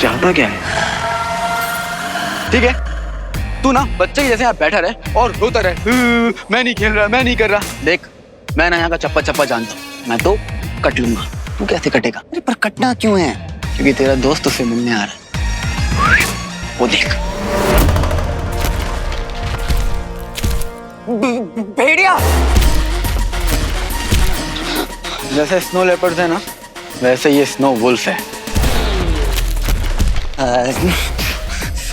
N: चाहता क्या है?
D: ठीक है, तू ना बच्चे की जैसे यहाँ बैठा रहे और रोता रहे, मैं नहीं खेल रहा, मैं नहीं कर रहा। देख मैं ना यहाँ का चप्पा चप्पा जानता हूँ, मैं तो कट लूंगा। तू कैसे कटेगा? अरे पर कटना क्यों है? क्योंकि तेरा दोस्त उससे मिलने आ रहा है। वो देख भेड़िया।
N: जैसे स्नो लेपर्ड्स है ना, वैसे ये स्नो वुल्फ है।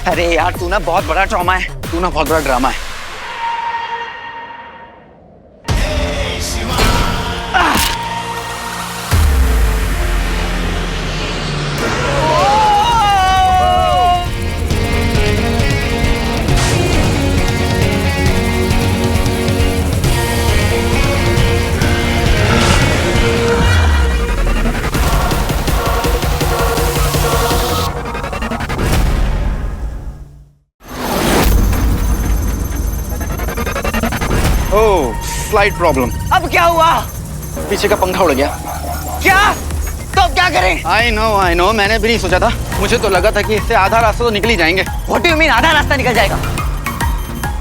D: अरे यार तू ना बहुत बड़ा ट्रॉमा है, तू ना बहुत बड़ा ड्रामा है।
N: Slide problem.
D: अब क्या हुआ?
N: पीछे का पंखा उड़ गया।
D: क्या? तो अब क्या करें?
N: आई नो, मैंने भी नहीं सोचा था। मुझे तो लगा था कि इससे आधा रास्ता तो निकल ही जाएंगे।
D: What do you mean आधा रास्ता निकल जाएगा?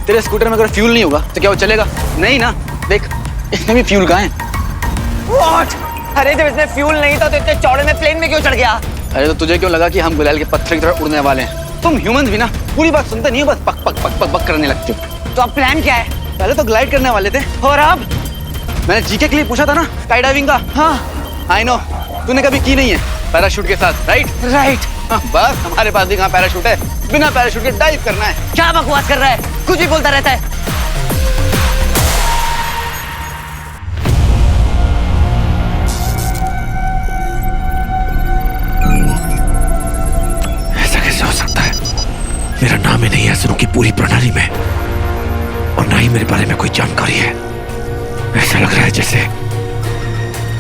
N: तेरे स्कूटर में अगर फ्यूल नहीं होगा तो क्या वो चलेगा? नहीं ना। देख इसमें भी फ्यूल कहाँ है?
D: What? अरे जब इसमें फ्यूल नहीं था तो इतने चौड़े में प्लेन में क्यों चढ़ गया?
N: अरे तो तुझे क्यों लगा कि हम गुलाल के पत्थर की तरह उड़ने वाले हैं? तुम ह्यूमंस भी ना पूरी बात सुनते नहीं हो, बस पक पक पक पक पक करने लगते हो।
D: तो अब प्लान क्या है?
N: पहले तो ग्लाइड करने वाले थे,
D: और अब?
N: मैंने जीके के लिए पूछा था ना स्काई डाइविंग का।
D: हाँ
N: आई नो, तूने कभी की नहीं है पैराशूट के साथ, राइट?
D: हाँ,
N: बस हमारे पास भी कहाँ पैराशूट है, बिना पैराशूट के डाइव करना है।
D: क्या बकवास कर रहा है? कुछ भी बोलता रहता है।
A: ऐसा कैसे हो सकता है? मेरा नाम ही नहीं है असुरों की पूरी प्रणाली में, और ना ही मेरे बारे में कोई जानकारी है। ऐसा लग रहा है जैसे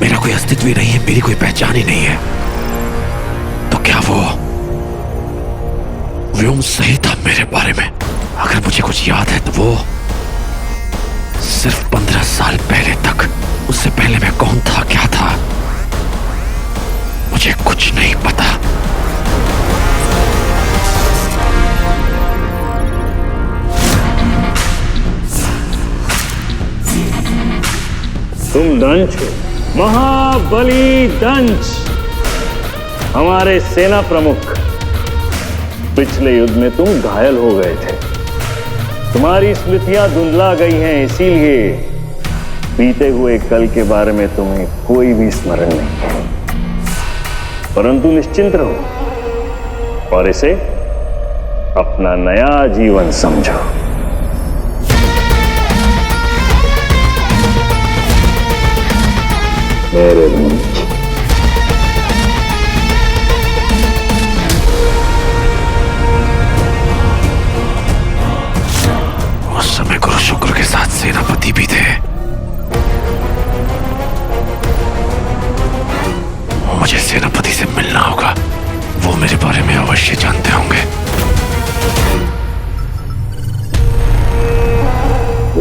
A: मेरा कोई अस्तित्व ही नहीं है, मेरी कोई पहचान ही नहीं है। तो क्या वो व्योम सही था मेरे बारे में? अगर मुझे कुछ याद है तो वो सिर्फ 15 साल पहले तक, उससे पहले मैं कौन था, क्या था, मुझे कुछ नहीं पता।
M: तुम दंश हो, महाबली दंश, हमारे सेना प्रमुख। पिछले युद्ध में तुम घायल हो गए थे, तुम्हारी स्मृतियां धुंधला गई हैं, इसीलिए बीते हुए कल के बारे में तुम्हें कोई भी स्मरण नहीं है। परंतु निश्चिंत रहो और इसे अपना नया जीवन समझो। मेरे
A: मेरे बारे में अवश्य जानते होंगे।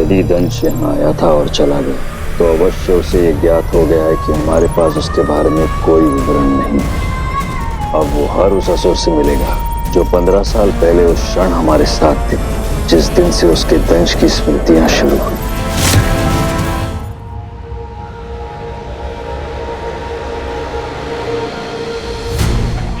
B: यदि दंश यहाँ आया था और चला गया तो अवश्य उसे ये ज्ञात हो गया है कि हमारे पास उसके बारे में कोई विवरण नहीं। अब वो हर उस असुर से मिलेगा जो 15 साल पहले उस क्षण हमारे साथ थे, जिस दिन से उसके दंश की स्मृतियां शुरू हुई।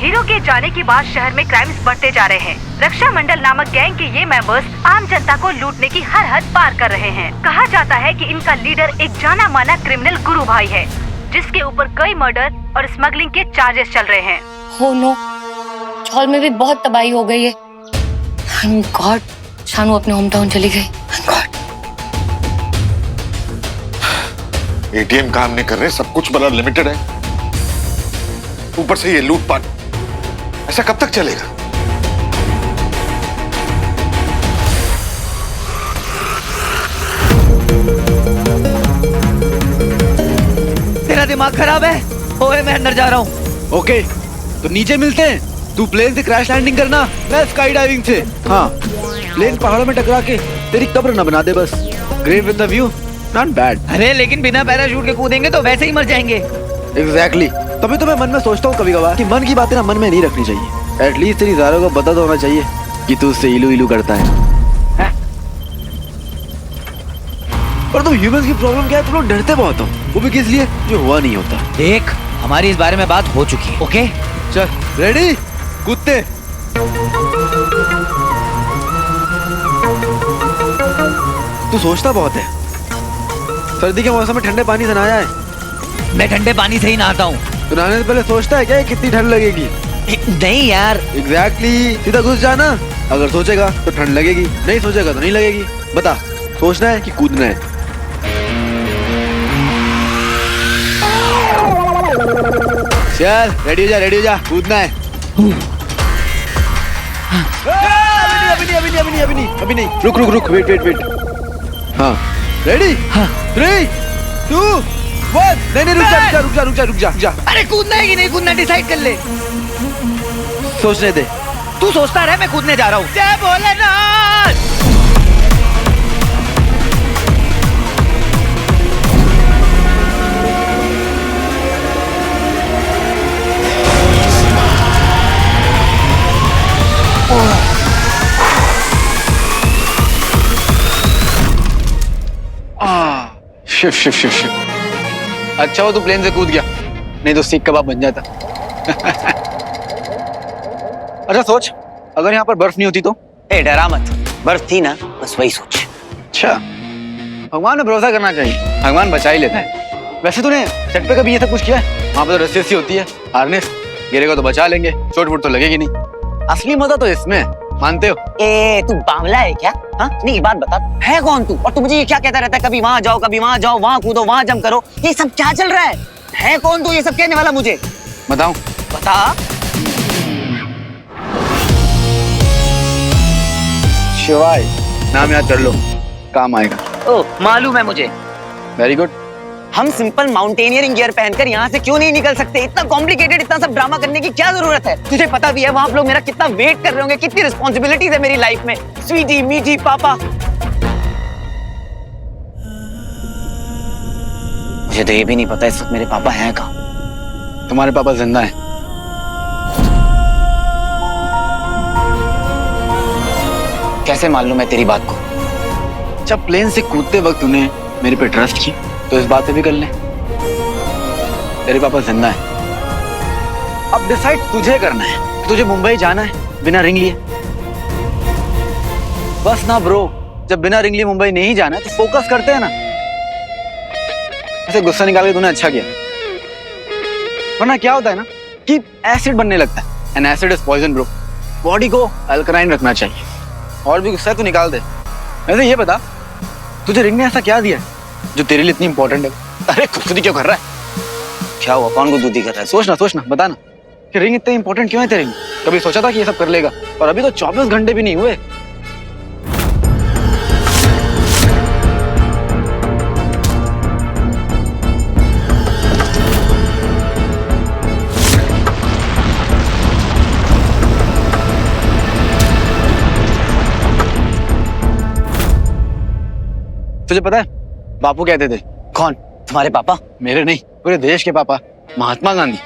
K: हीरो के जाने के बाद शहर में क्राइम्स बढ़ते जा रहे हैं। रक्षा मंडल नामक गैंग के ये मेंबर्स आम जनता को लूटने की हर हद पार कर रहे हैं। कहा जाता है कि इनका लीडर एक जाना माना क्रिमिनल गुरु भाई है, जिसके ऊपर कई मर्डर और स्मगलिंग के चार्जेस चल रहे हैं।
L: हो नो, चौल में भी बहुत तबाही हो गई है। थैंक गॉड शानू अपने होम टाउन चली गई। Thank God.
F: एटीएम काम नहीं कर रहे, सब कुछ बड़ा लिमिटेड है, ऊपर से ये लूटपाट, ऐसा कब तक चलेगा?
N: तेरा दिमाग खराब है? ओए मैं अंदर जा रहा हूँ। ओके तो नीचे मिलते हैं। तू प्लेन से क्रैश लैंडिंग करना, मैं स्काई डाइविंग से। हाँ, प्लेन पहाड़ों में टकरा के तेरी कब्र न बना दे बस। Great with the view, not bad.
C: अरे लेकिन बिना पैराशूट के कूदेंगे तो वैसे ही मर जाएंगे।
N: एग्जैक्टली तभी तो मैं मन में सोचता हूँ कभी कभार कि मन की बातें ना मन में नहीं रखनी चाहिए। एटलीस्ट तेरी ज़ारो को पता तो होना चाहिए कि तू उससे इलू इलू करता है। और तुम ह्यूमंस की प्रॉब्लम क्या है, तुम लोग डरते बहुत हो, वो भी किस लिए जो हुआ नहीं होता।
C: देख हमारी इस बारे में बात हो चुकी है। ओके
N: चल रेडी, कूदते। तू सोचता बहुत है। सर्दी के मौसम में ठंडे पानी से नहाया है?
C: मैं ठंडे पानी से ही नहाता हूँ।
N: तो नहाने से पहले सोचता है क्या कितनी ठंड लगेगी?
C: नहीं यार।
N: एग्जैक्टली सीधा घुस जाना। अगर सोचेगा तो ठंड लगेगी, नहीं सोचेगा तो नहीं लगेगी। बता, सोचना है कि कूदना है? चल रेडी हो जा, रेडी हो जा, कूदना है। अभी नहीं, रुक, वेट। हाँ रेडी, 3, 2, 1। नहीं रुक जा।
C: अरे कूदना है कि नहीं कूदना डिसाइड कर ले।
N: सोचने दे।
C: तू सोचता रहे, मैं कूदने जा रहा हूँ। जय भोलेनाथ।
N: शिव। अच्छा हो तू प्लेन से कूद गया, नहीं तो सीख कबाब बन जाता। अच्छा सोच, अगर यहाँ पर बर्फ नहीं होती तो?
C: ए डरा मत, बर्फ थी ना, बस वही सोच।
N: अच्छा, भगवान में भरोसा करना चाहिए, भगवान बचा ही लेता है। वैसे तूने सेट पे कभी ये सब कुछ किया है? वहाँ पे तो रस्सी होती है, हार्नेस, गिरेगा तो बचा लेंगे, चोट वोट तो लगेगी नहीं। असली मजा तो इसमें, मानते हो?
C: ए तू बावला है क्या? हाँ नहीं, बात बता, है कौन तू? और तू मुझे ये क्या कहता रहता है, कभी वहाँ जाओ, वहाँ कूदो, वहाँ जंप करो, ये सब क्या चल रहा है कौन तू ये सब कहने वाला मुझे?
N: बताऊं?
C: बता।
N: शिवाय नाम याद कर लो, काम आएगा।
C: ओ मालूम है मुझे।
N: Very good.
C: हम सिंपल माउंटेनियरिंग गियर पहनकर यहाँ से क्यों नहीं निकल सकते? इतना कॉम्प्लिकेटेड, इतना सब ड्रामा करने की क्या जरूरत है? तुझे पता भी है वहाँ लोग मेरा कितना वेट कर रहे होंगे, कितनी रिस्पॉन्सिबिलिटीज है मेरी लाइफ में। स्वीटी मीठी पापा। मुझे तो ये भी नहीं पता इस वक्त मेरे पापा हैं कहाँ।
N: तुम्हारे पापा जिंदा हैं।
C: कैसे मालूम है तेरी बात को?
N: जब प्लेन से कूदते वक्त तूने मेरे पे ट्रस्ट की तो इस बात पे भी कर ले, तेरे पापा जिंदा है। अब डिसाइड तुझे करना है कि तुझे मुंबई जाना है बिना रिंग लिए। बस ना ब्रो, जब बिना रिंग लिए मुंबई नहीं जाना है तो फोकस करते हैं ना। ऐसे गुस्सा निकाल के तूने अच्छा किया, वरना क्या होता है ना कि एसिड बनने लगता है, and acid is poison bro. Body को अल्कलाइन रखना चाहिए। और भी गुस्सा है तो निकाल दे। वैसे ये बता, तुझे रिंग ने ऐसा क्या दिया है जो तेरे लिए इतनी इंपॉर्टेंट है? अरे खुदकुदी क्यों कर रहा है?
C: क्या हुआ, कौन को दूधी कर रहा है?
N: सोचना, बता ना कि रिंग इतनी इंपॉर्टेंट क्यों है तेरे लिए? कभी सोचा था कि ये सब कर लेगा? और अभी तो 24 घंटे भी नहीं हुए। तुझे पता है बापू कहते थे?
C: कौन? तुम्हारे पापा?
N: मेरे नहीं, पूरे देश के पापा, महात्मा गांधी।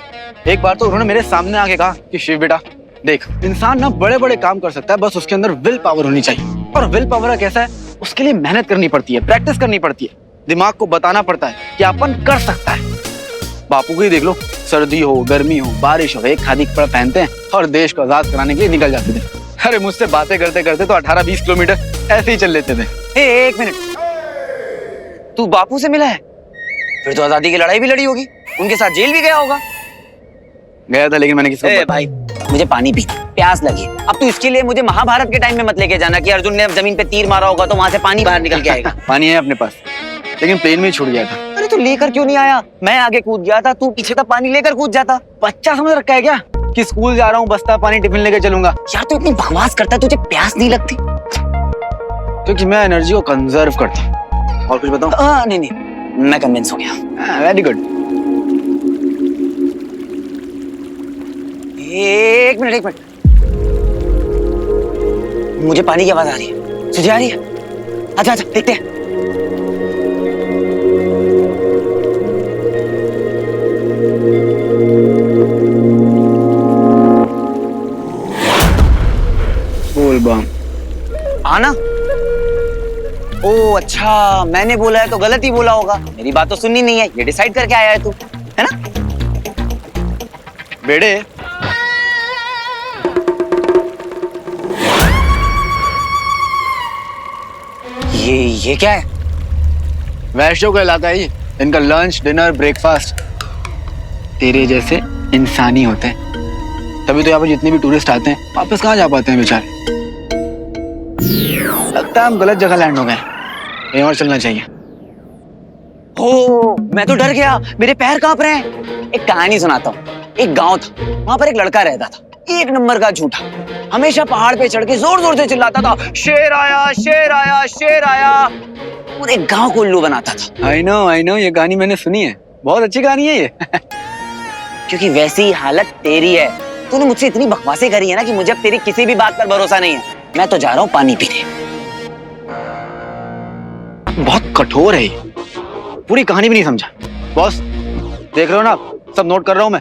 N: एक बार तो उन्होंने मेरे सामने आके कहा कि शिव बेटा देख, इंसान ना बड़े बड़े काम कर सकता है, बस उसके अंदर विल पावर होनी चाहिए। और विल पावर कैसा है? उसके लिए मेहनत करनी पड़ती है, प्रैक्टिस करनी पड़ती है, दिमाग को बताना पड़ता है कि अपन कर सकता है। बापू को ही देख लो, सर्दी हो गर्मी हो बारिश हो, एक खादी कपड़ा पहनते हैं और देश को आजाद कराने के लिए निकल जाते थे। अरे मुझसे बातें करते करते तो 18-20 किलोमीटर ऐसे ही चल लेते थे।
C: एक मिनट, तू बापू से मिला है? फिर तो आजादी की लड़ाई भी लड़ी होगी, उनके साथ जेल भी गया होगा।
N: गया था, लेकिन मैंने किसको
C: भाई मुझे पानी पी, प्यास लगी। अब तू इसके लिए मुझे महाभारत के टाइम में मत लेके जाना कि अर्जुन ने जमीन पे तीर मारा होगा तो वहां से पानी बाहर निकल के आएगा।
N: पानी है अपने पास, लेकिन प्लेन में ही छूट गया था।
C: अरे तू लेकर क्यों नहीं आया? मैं आगे कूद गया था, तू पीछे था, पानी लेकर कूद जाता।
N: बच्चा समझ रखा है क्या कि स्कूल जा रहा हूँ, बस्ता पानी टिफिन लेके चलूंगा?
C: यार तू इतनी बकवास करता है, तुझे प्यास नहीं लगती?
N: क्योंकि मैं एनर्जी को कंजर्व करता हूँ। और कुछ बताऊं?
C: नहीं, मैं कन्विंस हो गया।
N: Very good.
C: एक मिनट, मुझे पानी की आवाज आ रही है, तुझे आ रही है? अच्छा देखते हैं।
N: बोल बम
C: आना। ओ अच्छा, मैंने बोला है तो गलत ही बोला होगा। मेरी बात तो सुननी नहीं है, ये डिसाइड करके आया है तू, है ना?
N: बेड़े
C: ये क्या है?
N: वैश्यों का इलाका है ये, इनका लंच डिनर ब्रेकफास्ट तेरे जैसे इंसानी होते हैं। तभी तो यहाँ पर जितने भी टूरिस्ट आते हैं वापस कहाँ जा पाते हैं बेचारे। लगता है हम गलत जगह लैंड हो गए, कहीं और चलना चाहिए।
C: ओ, मैं तो डर गया, मेरे पैर कांप रहे हैं। एक कहानी सुनाता हूँ। एक गांव था, वहां पर एक लड़का रहता था, एक नंबर का झूठा। हमेशा पहाड़ पे चढ़ के जोर जोर से चिल्लाता था, शेर आया शेर आया शेर आया। पूरे गांव को उल्लू बनाता था।
N: आई नो, ये कहानी मैंने सुनी है, बहुत अच्छी कहानी है ये।
C: क्योंकि वैसी ही हालत तेरी है। तूने मुझसे इतनी बकवासें करी है ना कि मुझे अब तेरी किसी भी बात पर भरोसा नहीं है। मैं तो जा रहा हूँ पानी पीने।
N: बहुत कठोर है ये, पूरी कहानी भी नहीं समझा। बॉस देख रहे हो ना, सब नोट कर रहा हूँ मैं।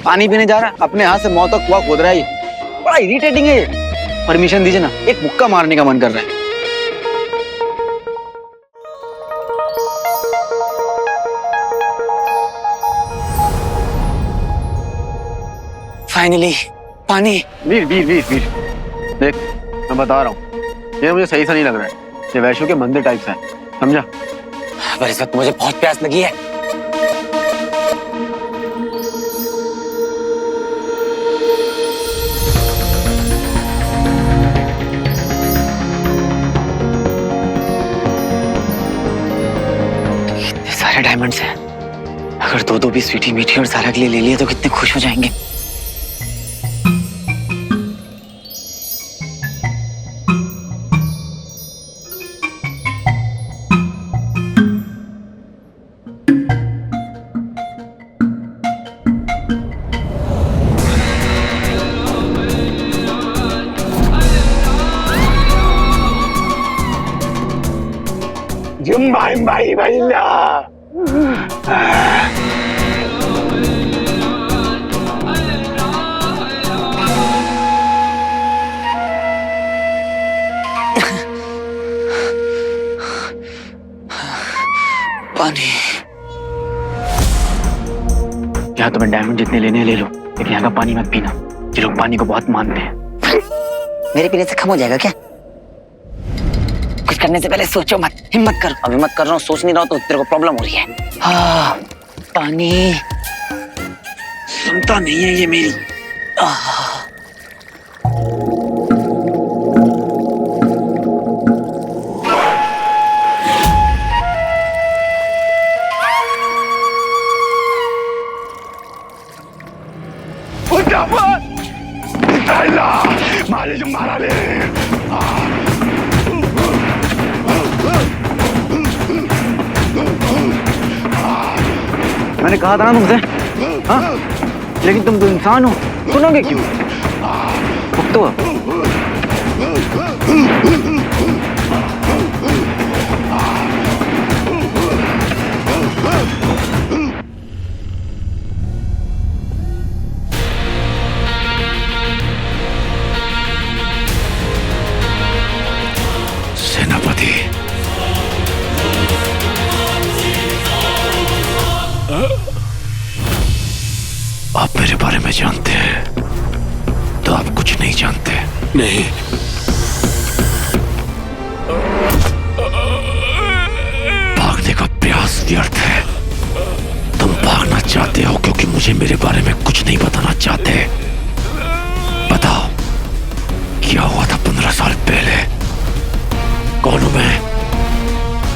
N: पानी पीने जा रहा है, अपने हाथ से मौत तक कुआं खोद रहा है ये। बड़ा इरिटेटिंग है ये। परमिशन दीजिए ना, एक मुक्का मारने का मन कर रहा है।
C: फाइनली पानी।
N: वीर देख, मैं बता रहा हूँ, ये मुझे सही सा नहीं लग रहा है। ये वैश्यों के मंदिर टाइप से है, समझा?
C: पर इस वक्त मुझे बहुत प्यास लगी है। इतने सारे डायमंड्स हैं, अगर दो भी स्वीटी मीठी और सारा के लिए ले लिए तो कितने खुश हो जाएंगे। पानी।
N: यहाँ तुम्हें डायमंड जितने लेने ले लो, लेकिन यहाँ का पानी मत पीना। ये लोग पानी को बहुत मानते हैं।
C: मेरे पीने से कम हो जाएगा क्या? कुछ करने से पहले सोचो मत, हिम्मत कर। अभी मत कर रहा हूँ, सोच नहीं रहा हूँ तो तेरे को प्रॉब्लम हो रही है। हाँ, पानी
N: सुनता नहीं है ये मेरी। मैंने कहा था ना तुमसे, हाँ? लेकिन तुम तो इंसान हो, सुनोगे क्यों? तो
A: जानते? नहीं। भागने का प्रयास व्यर्थ है। तुम भागना चाहते हो क्योंकि मुझे मेरे बारे में कुछ नहीं बताना चाहते। बताओ क्या हुआ था 15 साल पहले? कौन हूं मैं?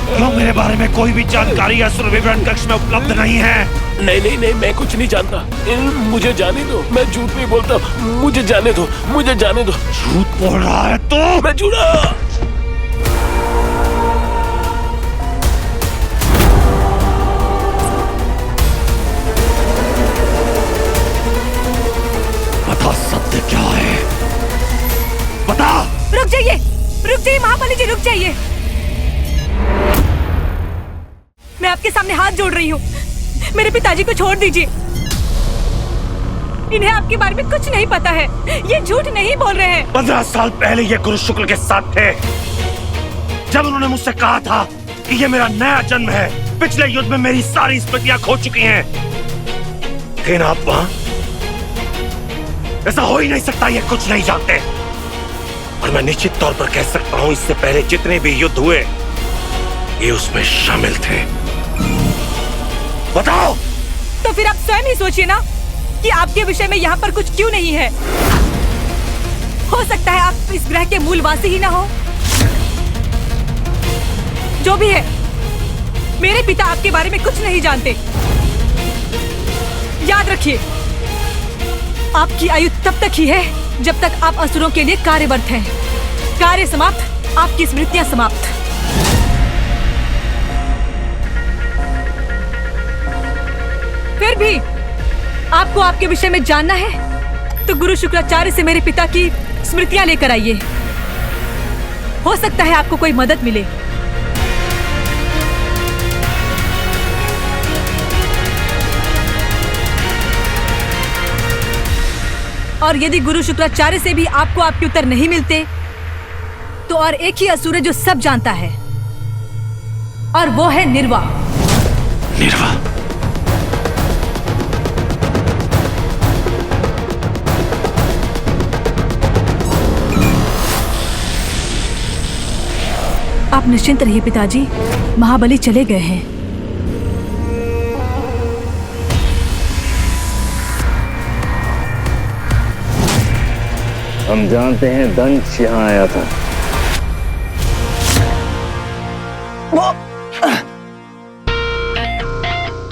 A: क्यों मेरे बारे में कोई भी जानकारी असुर विवरण कक्ष में उपलब्ध नहीं है?
I: नहीं नहीं नहीं, मैं कुछ नहीं जानता। मुझे जाने दो, मैं झूठ नहीं बोलता। मुझे जाने दो, मुझे जाने दो।
A: झूठ बोल रहा है तो?
I: मैं झूठा।
A: बता सत्य क्या है? बता।
K: रुक जाइए महाबली जी, रुक जाइए। मैं आपके सामने हाथ जोड़ रही हूँ, मेरे पिताजी को छोड़ दीजिए। इन्हें आपके बारे में कुछ नहीं पता है, ये झूठ नहीं बोल रहे हैं।
A: 15 साल पहले ये गुरु शुक्ल के साथ थे जब उन्होंने मुझसे कहा था कि ये मेरा नया जन्म है। पिछले युद्ध में मेरी सारी स्मृतियां खो चुकी हैं। थे ना आप वहां? ऐसा हो ही नहीं सकता, ये कुछ नहीं जानते। और मैं निश्चित तौर पर कह सकता हूं इससे पहले जितने भी युद्ध हुए ये उसमें शामिल थे। बताओ।
K: तो फिर आप स्वयं ही सोचिए ना कि आपके विषय में यहाँ पर कुछ क्यों नहीं है। हो सकता है आप इस ग्रह के मूलवासी ही ना हो। जो भी है, मेरे पिता आपके बारे में कुछ नहीं जानते। याद रखिए, आपकी आयु तब तक ही है जब तक आप असुरों के लिए कार्यरत हैं। कार्य समाप्त, आपकी स्मृतियां समाप्त। फिर भी आपको आपके विषय में जानना है तो गुरु शुक्राचार्य से मेरे पिता की स्मृतियां लेकर आइए। हो सकता है आपको कोई मदद मिले। और यदि गुरु शुक्राचार्य से भी आपको आपके उत्तर नहीं मिलते तो और एक ही असुर है जो सब जानता है, और वो है निर्वा।
A: निर्वा?
K: आप निश्चिंत रहिए पिताजी, महाबली चले गए हैं।
B: हम जानते हैं दंश यहाँ आया था।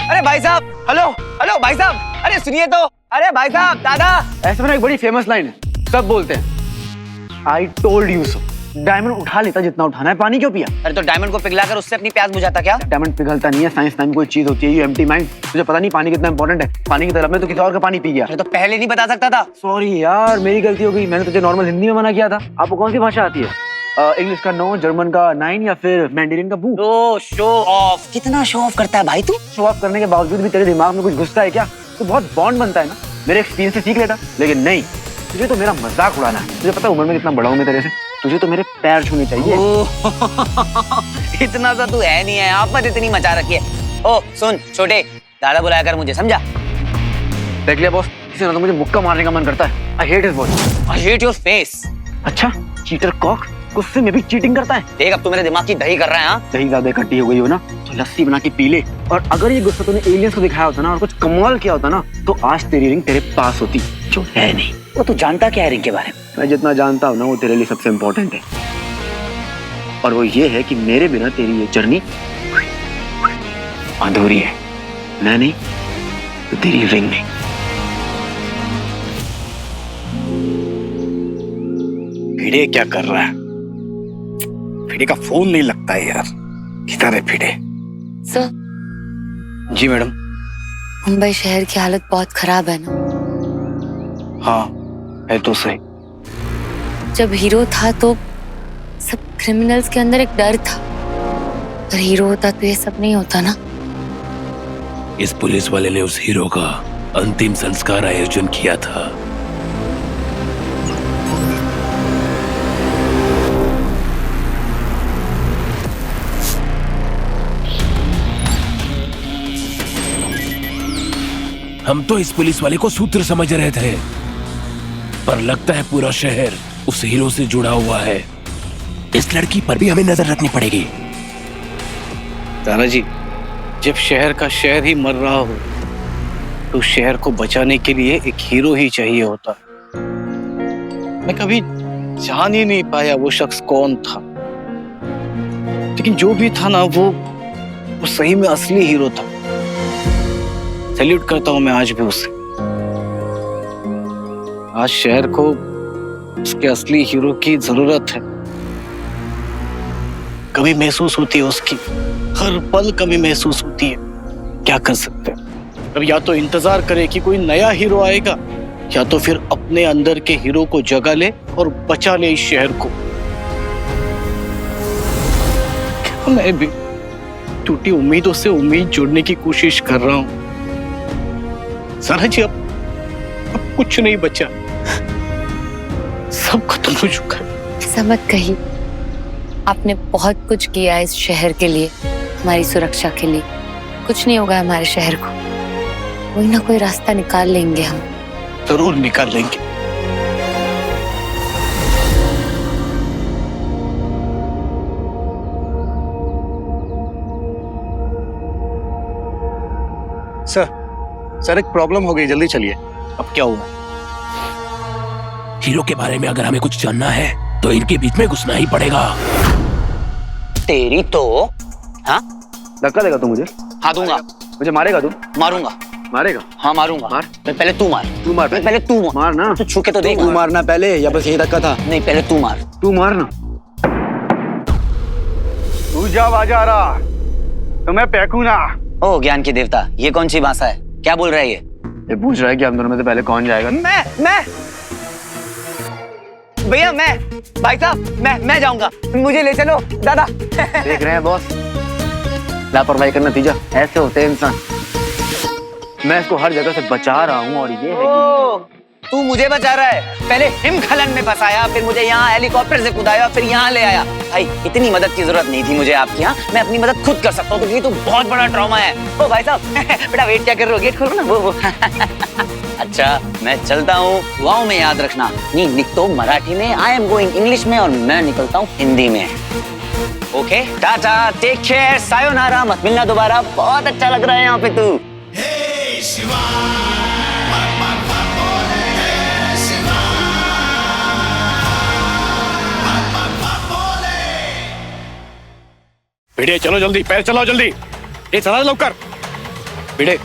C: अरे भाई साहब, हेलो हेलो भाई साहब, अरे सुनिए तो। अरे भाई साहब, दादा।
N: ऐसे में एक बड़ी फेमस लाइन है, सब बोलते हैं, I told you so. Diamond उठा लेता जितना उठाना है, पानी क्यों पिया?
C: अरे तो डायमंड को पिघलाकर उससे अपनी प्यास बुझाता क्या?
N: डायमंड पिघलता नहीं है, साइंस नाम की कोई चीज होती है। यू एम्प्टी माइंड, तुझे पता नहीं पानी कितना इंपॉर्टेंट है। पानी की तलब में तो किसी और का पानी पी गया।
C: अरे तो पहले नहीं बता सकता था।
N: सॉरी यार, मेरी गलती हो गई। मैंने तुझे नॉर्मल हिंदी में मना किया था। आपको कौन सी भाषा आती है? इंग्लिश का 9, जर्मन का 9 या फिर मैंडेरिन का बू?
C: Show off. कितना शो ऑफ करता है भाई तू?
N: शो ऑफ करने के बावजूद भी तेरे दिमाग में कुछ घुसता है क्या? तो बहुत बॉन्ड बनता है ना, मेरे एक्सपीरियंस से सीख लेता। लेकिन नहीं, तुझे तो मेरा मजाक उड़ाना है। तुझे पता उम्र में कितना बड़ा हूं मैं तेरे से? तुझे तो मेरे पैर छूने चाहिए।
C: इतना सा तू है नहीं है, आप मत इतनी मचा रखी है। ओ सुन छोटे, दादा बुलाया कर मुझे, समझा?
N: देख लिया बॉस, किसी ने तो मुझे मुक्का मारने का मन करता है। I hate his voice.
C: I hate your face.
N: अच्छा, चीटर कॉक गुस्से में भी चीटिंग करता है।
C: देख अब तू मेरे दिमाग की दही कर रहा है। हाँ,
N: दही ज्यादा इकट्ठी हो गई हो ना तो लस्सी बना के पी ले। और अगर ये गुस्सा तूने एलियंस को दिखाया होता ना और कुछ कमाल किया होता ना तो आज तेरी रिंग तेरे पास होती, जो है नहीं।
C: वो तू जानता क्या है रिंग के बारे में?
N: मैं जितना जानता हूँ ना वो तेरे लिए सबसे इम्पोर्टेंट है, और वो ये है कि मेरे बिना तेरी ये जर्नी अधूरी है। मैं नहीं तो तेरी रिंग नहीं।
F: भिड़े क्या कर रहा है? भिड़े का फोन नहीं लगता है यार। किधर है भिड़े?
L: सर,
N: जी मैडम।
L: मुंबई शहर की हालत बहुत खराब है ना?
N: हाँ है तो सही।
L: जब हीरो था तो सब क्रिमिनल्स के अंदर एक डर था, अगर हीरो होता तो ये सब नहीं होता ना।
I: इस पुलिस वाले ने उस हीरो का अंतिम संस्कार आयोजन किया था। हम तो इस पुलिस वाले को सूत्र समझ रहे थे,
A: पर लगता है पूरा शहर उस हीरो से जुड़ा हुआ है। इस लड़की पर भी हमें नजर रखनी पड़ेगी।
H: तानाजी, जब शहर का शहर ही मर रहा हो तो शहर को बचाने के लिए एक हीरो ही चाहिए होता। मैं कभी जान ही नहीं पाया वो शख्स कौन था, लेकिन जो भी था ना वो सही में असली हीरो था। सैल्यूट करता हूं मैं आज भी उसे। आज शहर को उसके असली हीरो की जरूरत है। कमी महसूस होती है उसकी, हर पल कमी महसूस होती है। क्या कर सकते हैं? अब या तो इंतजार करे कि कोई नया हीरो आएगा, या तो फिर अपने अंदर के हीरो को जगा ले और बचा ले इस शहर को। मैं भी टूटी उम्मीदों से उम्मीद जोड़ने की कोशिश कर रहा हूं। सारा जी, अब कुछ नहीं बचा, सब खत्म हो चुका है।
L: ऐसा मत कहिए, आपने बहुत कुछ किया है इस शहर के लिए, हमारी सुरक्षा के लिए। कुछ नहीं होगा हमारे शहर को, कोई ना कोई रास्ता निकाल लेंगे हम।
H: जरूर निकाल लेंगे।
N: सर एक प्रॉब्लम हो गई, जल्दी चलिए।
H: अब क्या हुआ?
A: हीरो के बारे में अगर हमें कुछ जानना है तो इनके बीच में घुसना ही पड़ेगा।
C: तेरी तो हाँ
N: धक्का देगा तू मुझे?
C: हाँ दूंगा।
N: मुझे मारेगा तू?
C: मारूंगा।
N: मारेगा?
C: हाँ मारूंगा।
N: मार।
C: पहले तू मार।
N: तू मार।
C: पहले तू
N: मार ना।
C: तू छू के तो देख।
N: तू मारना पहले या बस यही धक्का था?
C: नहीं, पहले तू मार।
N: तू मारना। तू जा बाजा रहा तो मैं फेंकू ना।
C: ओ ज्ञान की देवता, ये कौन सी भाषा है? क्या बोल रहा है
N: ये पूछ रहा है कि हम दोनों में से पहले कौन जाएगा।
C: मैं भैया, मैं भाई साहब, मैं जाऊंगा, मुझे ले चलो दादा।
N: देख रहे हैं बॉस, लापरवाही का नतीजा ऐसे होते हैं इंसान। मैं इसको हर जगह से बचा रहा हूँ और ये है
C: तू मुझे बचा रहा है। पहले हिमखलन में फंसाया, फिर मुझे यहाँ हेलीकॉप्टर से कूदाया, फिर यहाँ ले आया। भाई इतनी मदद की जरूरत नहीं थी मुझे आपकी। यहाँ मैं अपनी मदद खुद कर सकता हूँ, क्योंकि तो बहुत बड़ा ट्रॉमा है। ओ भाई साहब, बेटा वेट क्या कर रहे हो? गेट खोलो ना। वो अच्छा मैं चलता हूँ। वाओ में याद रखना, नी निकतो मराठी में, आई एम गोइंग इंग्लिश में, और मैं निकलता हूँ हिंदी में। Okay tata, take care, sayonara, मत मिलना दोबारा। बहुत अच्छा लग रहा है यहाँ पे तू।
H: भिड़े चलो जल्दी, पैर चलाओ जल्दी। ये चला लौकर। भिड़े,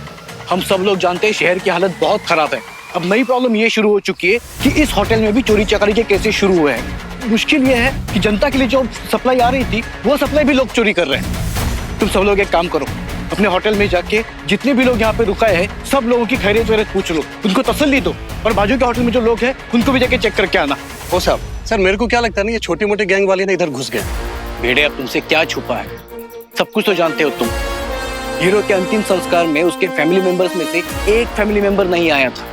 H: हम सब लोग जानते हैं शहर की हालत बहुत खराब है। अब नई प्रॉब्लम ये शुरू हो चुकी है कि इस होटल में भी चोरी चकारी के केसेस शुरू हुए हैं। मुश्किल ये है कि जनता के लिए जो सप्लाई आ रही थी वो सप्लाई भी लोग चोरी कर रहे हैं। तुम सब लोग एक काम करो, अपने होटल में जाके जितने भी लोग यहाँ पे रुकाए हैं सब लोगों की खैरियत वैरियत पूछ लो, उनको तसल्ली दो, और बाजू के होटल में जो लोग हैं उनको भी जाके चेक करके आना।
N: ओ साहब, सर मेरे को क्या लगता है ना, ये छोटी मोटी गैंग वाले ना इधर घुस गए।
H: भेड़े, अब तुमसे क्या छुपा है? सब कुछ तो जानते हो तुम। हीरो के अंतिम संस्कार में उसके फैमिली मेंबर्स में से एक फैमिली मेंबर नहीं आया था।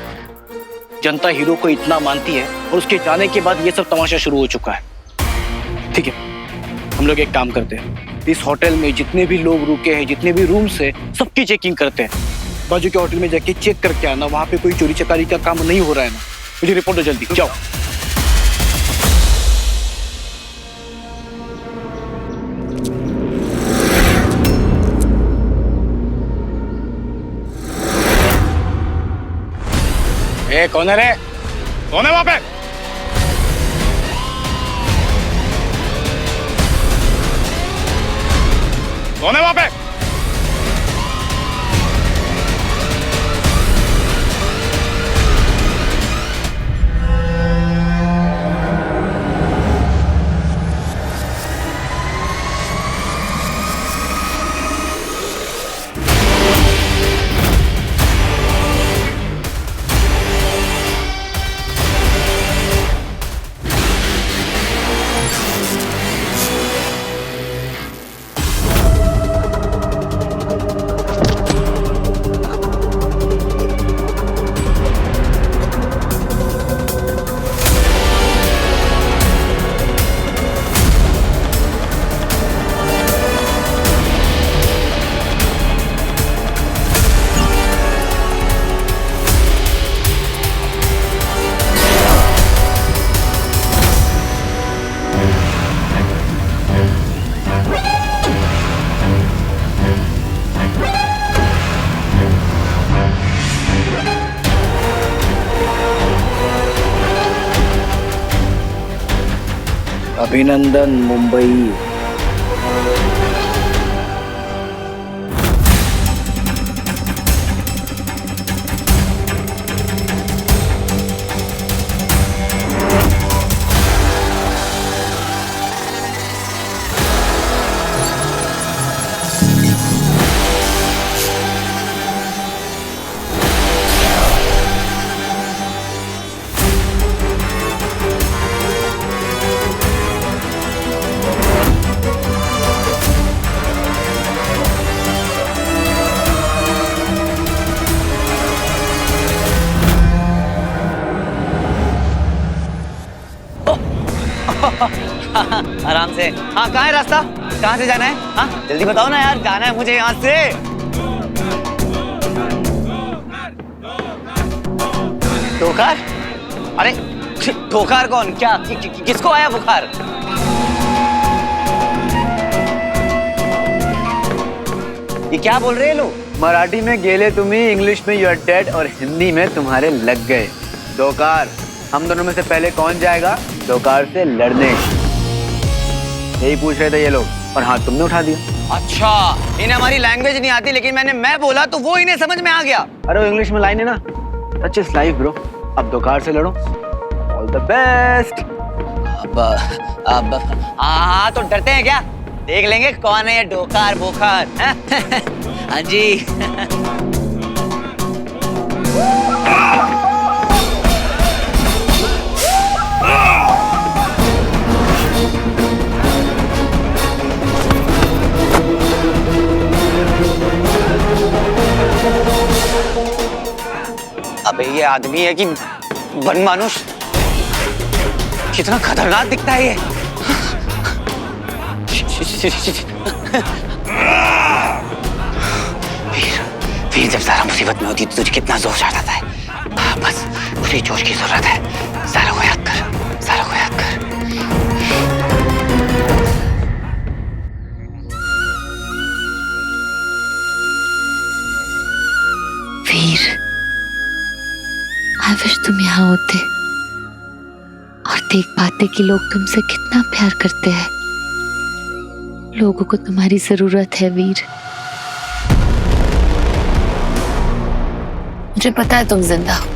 H: जनता हीरो को इतना मानती है और उसके जाने के बाद ये सब तमाशा शुरू हो चुका है। ठीक है, हम लोग एक काम करते हैं, इस होटल में जितने भी लोग रुके हैं, जितने भी रूम्स है, सबकी चेकिंग करते हैं। बाजू के होटल में जाके चेक करके आना, वहां पे कोई चोरी चकारी का काम नहीं हो रहा है ना। मुझे रिपोर्ट दो जल्दी, जाओ। ए, कौन है रे? कौन है वहां पे? कौन है वहां पे? अभिनंदन मुंबई।
C: आराम से। हाँ, कहाँ है रास्ता? कहाँ से जाना है? हाँ, जल्दी बताओ ना यार, जाना है मुझे यहाँ से। ठोकर? अरे ठोकर कौन? क्या किसको आया बुखार? ये क्या बोल रहे हैं लोग?
N: मराठी में गेले तुम्ही, इंग्लिश में यू आर डेड और हिंदी में तुम्हारे लग गए। दोकार, हम दोनों में से पहले कौन जाएगा दोकार से लड़ने? यही पूछ रहे थे ये लोग और हाथ तुमने उठा दिया।
C: अच्छा, इन्हें हमारी लैंग्वेज नहीं आती, लेकिन मैं बोला तो वो इन्हें समझ में आ गया।
N: अरे वो इंग्लिश में लाइन है ना, सच इज लाइफ ब्रो। अब दोकार से लड़ो, ऑल द बेस्ट।
C: अब हाँ, तो डरते हैं क्या? देख लेंगे कौन है ये डोकार बोकार। हाँ जी। अबे ये आदमी है कि वन मानुष? कितना खतरनाक दिखता है ये। वीर, जब सारा मुसीबत में होती तो तुझे कितना जोश आता है। बस उसी जोश की जरूरत है। सारा को याद कर, सारा को याद कर।
L: वीर, आई विश तुम यहाँ होते और देख पाते कि लोग तुमसे कितना प्यार करते हैं। लोगों को तुम्हारी जरूरत है वीर। मुझे पता है तुम जिंदा हो,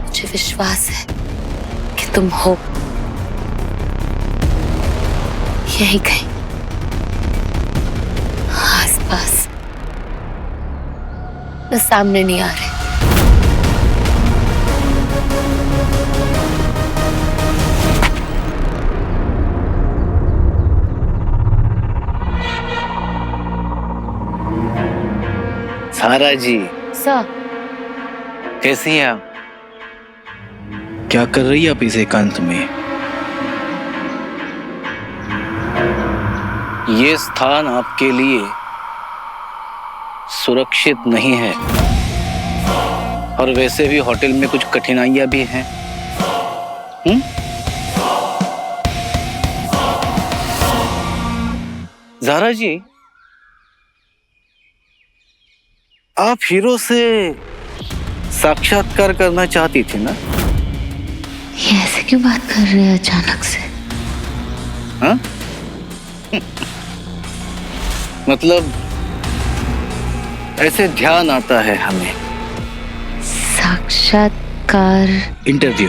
L: मुझे विश्वास है कि तुम हो यही कहीं आसपास, बस सामने नहीं आ रहे।
H: सारा जी,
L: सर,
H: कैसी हैं आप? क्या कर रही है आप इस एकांत में? ये स्थान आपके लिए सुरक्षित नहीं है और वैसे भी होटल में कुछ कठिनाइयां भी हैं। ज़ारा जी, आप हीरो से साक्षात्कार करना चाहती थी ना?
L: ये ऐसे क्यों बात कर रहे हैं अचानक से?
H: हाँ? मतलब ऐसे ध्यान आता है हमें।
L: साक्षात्कार?
H: इंटरव्यू।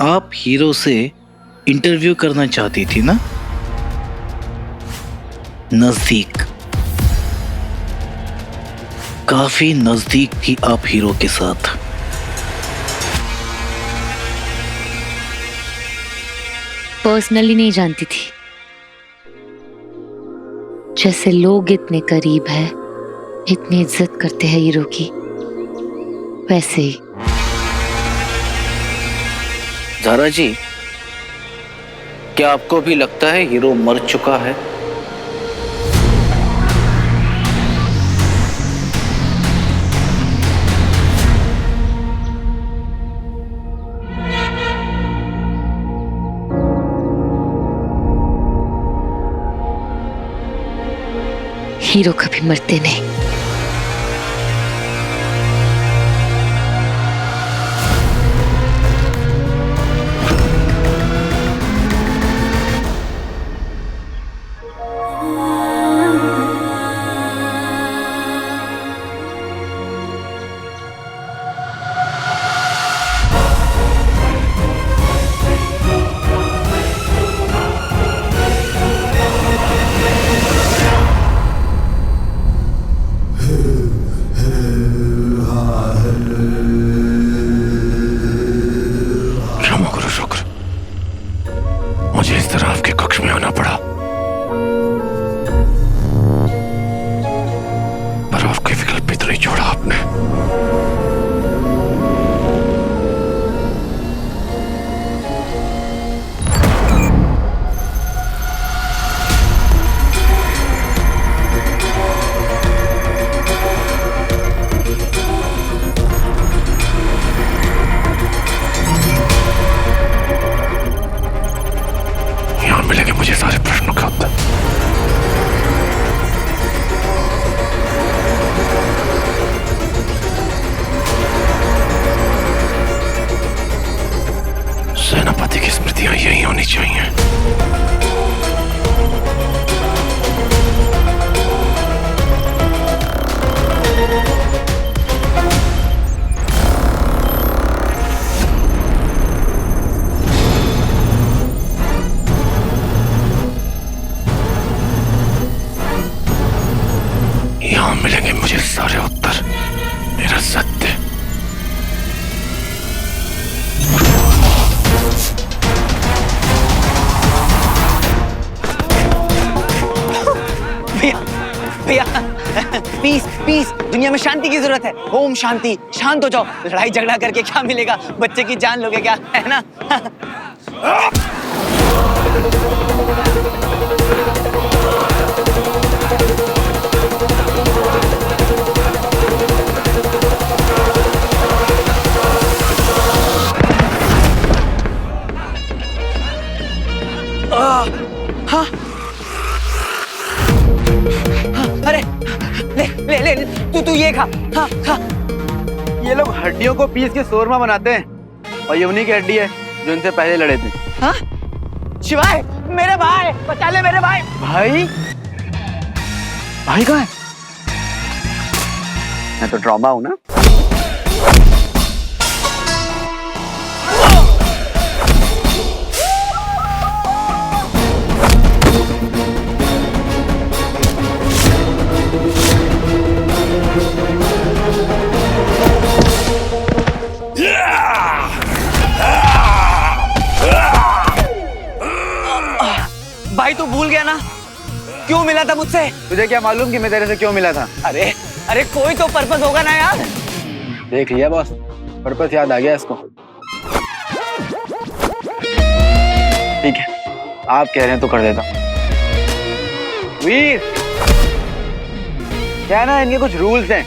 H: आप हीरो से इंटरव्यू करना चाहती थी ना? नजदीक, काफी नजदीक थी आप हीरो के साथ।
L: पर्सनली नहीं जानती थी, जैसे लोग इतने करीब है, इतनी इज्जत करते हैं हीरो की, वैसे ही।
H: ज़ारा जी, क्या आपको भी लगता है हीरो मर चुका है?
L: हीरो कभी मरते नहीं।
C: पीस पीस, दुनिया में शांति की जरूरत है। ओम शांति, शांत हो जाओ। लड़ाई झगड़ा करके क्या मिलेगा? बच्चे की जान लोगे क्या, है ना? हाँ अरे ले ले ले तू ये खा। हाँ खा।
N: ये लोग हड्डियों को पीस के शोरमा बनाते हैं और ये उन्हीं की हड्डी है जो इनसे पहले लड़े थे।
C: हाँ शिवाय, मेरे भाई, बचा ले मेरे भाई।
N: भाई भाई कहाँ है? मैं तो ट्रॉमा हूं ना।
C: भाई तू भूल गया ना क्यों मिला था मुझसे?
N: तुझे क्या मालूम कि मैं तेरे से क्यों मिला था?
C: अरे अरे कोई तो पर्पस होगा ना यार।
N: देख लिया बॉस, पर्पस याद आ गया इसको। ठीक है, आप कह रहे हैं तो कर देता हूं। वीर, क्या है ना, इनके कुछ रूल्स हैं।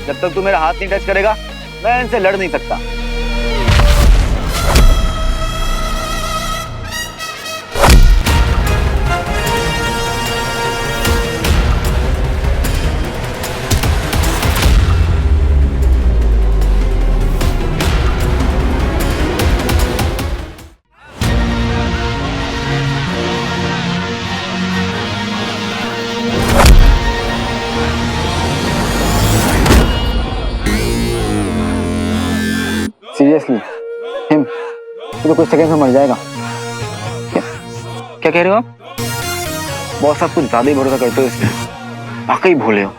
N: जब तक तू मेरा हाथ नहीं टच करेगा मैं इनसे लड़ नहीं सकता। सीरियसली हिम, तू तो कुछ सेकंड में मर जाएगा। क्या कह रहे हो आप? बॉस आप कुछ ज्यादा ही भरोसा करते हो इसमें, वाकई भोले हो।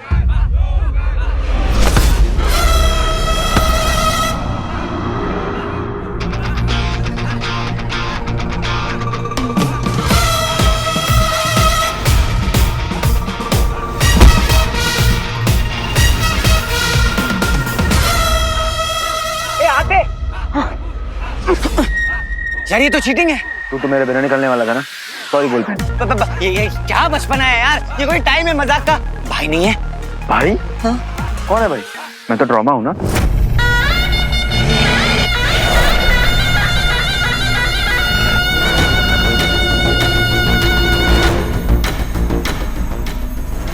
C: यार ये तो चीटिंग है।
N: तू तो मेरे बिना निकलने वाला था ना, सॉरी बोल पाए।
C: ये क्या बचपना है यार, ये कोई टाइम है मजाक का। भाई नहीं है।
N: भाई? हाँ? कौन है भाई? मैं तो ट्रॉमा हूं ना।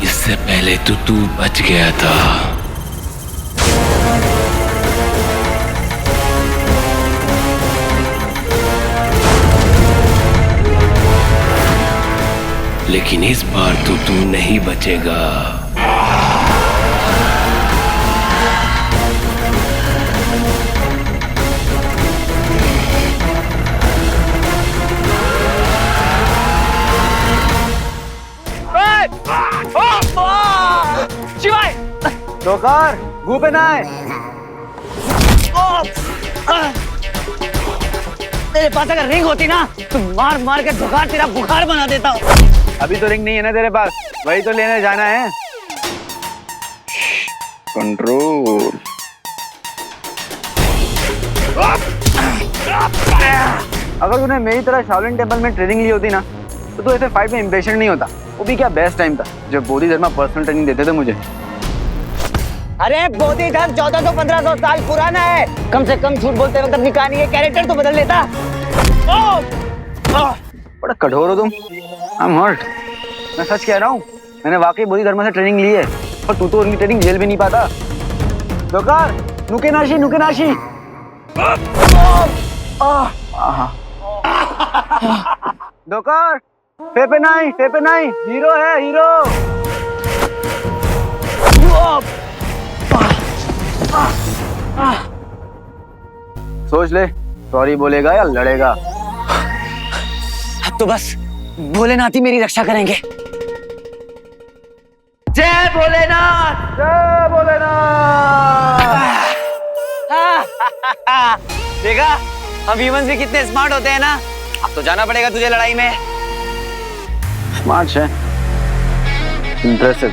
I: इससे पहले तो तू बच गया था। लेकिन इस बार तो तू नहीं बचेगा।
C: शिवाय,
N: जोकर, मुंह पे ना आए।
C: तेरे पास अगर रिंग होती ना तो मार मार के बुखार तेरा बुखार बना देता हूँ।
N: अभी तो रिंग नहीं है ना तेरे पास, वही तो लेने जाना है। कंट्रोल। अगर तूने मेरी तरह शाओलिन टेम्पल में ट्रेनिंग ली होती ना तो तू ऐसे फाइट में इम्पेशेंट नहीं होता। वो भी क्या बेस्ट टाइम था जब बोधि धर्मा पर्सनल ट्रेनिंग देते थे मुझे।
C: अरे बोधि धर्म 1400-1500 साल पुराना है। कम से कम झूठ बोलते वक्त अपनी कहानी के कैरेक्टर तो बदल लेता।
N: बड़ा कठोर हो तुम। I am hurt. मैं सच कह रहा हूँ, मैंने वाकई बोधि धर्मा से ट्रेनिंग ली है, पर तू तो उनकी ट्रेनिंग झेल भी नहीं पाता। जोकर, नुके नाशी, नुके नाशी। जोकर, फेपे नहीं, हीरो है हीरो। सोच ले, सॉरी बोलेगा या लड़ेगा।
C: अब तो बस भोलेनाथ ही मेरी रक्षा करेंगे। जय भोलेनाथ,
N: जय भोलेनाथ।
C: देखा, हम ह्यूमंस भी कितने स्मार्ट होते हैं ना। अब तो जाना पड़ेगा तुझे लड़ाई में।
N: स्मार्ट है, इंप्रेसिव।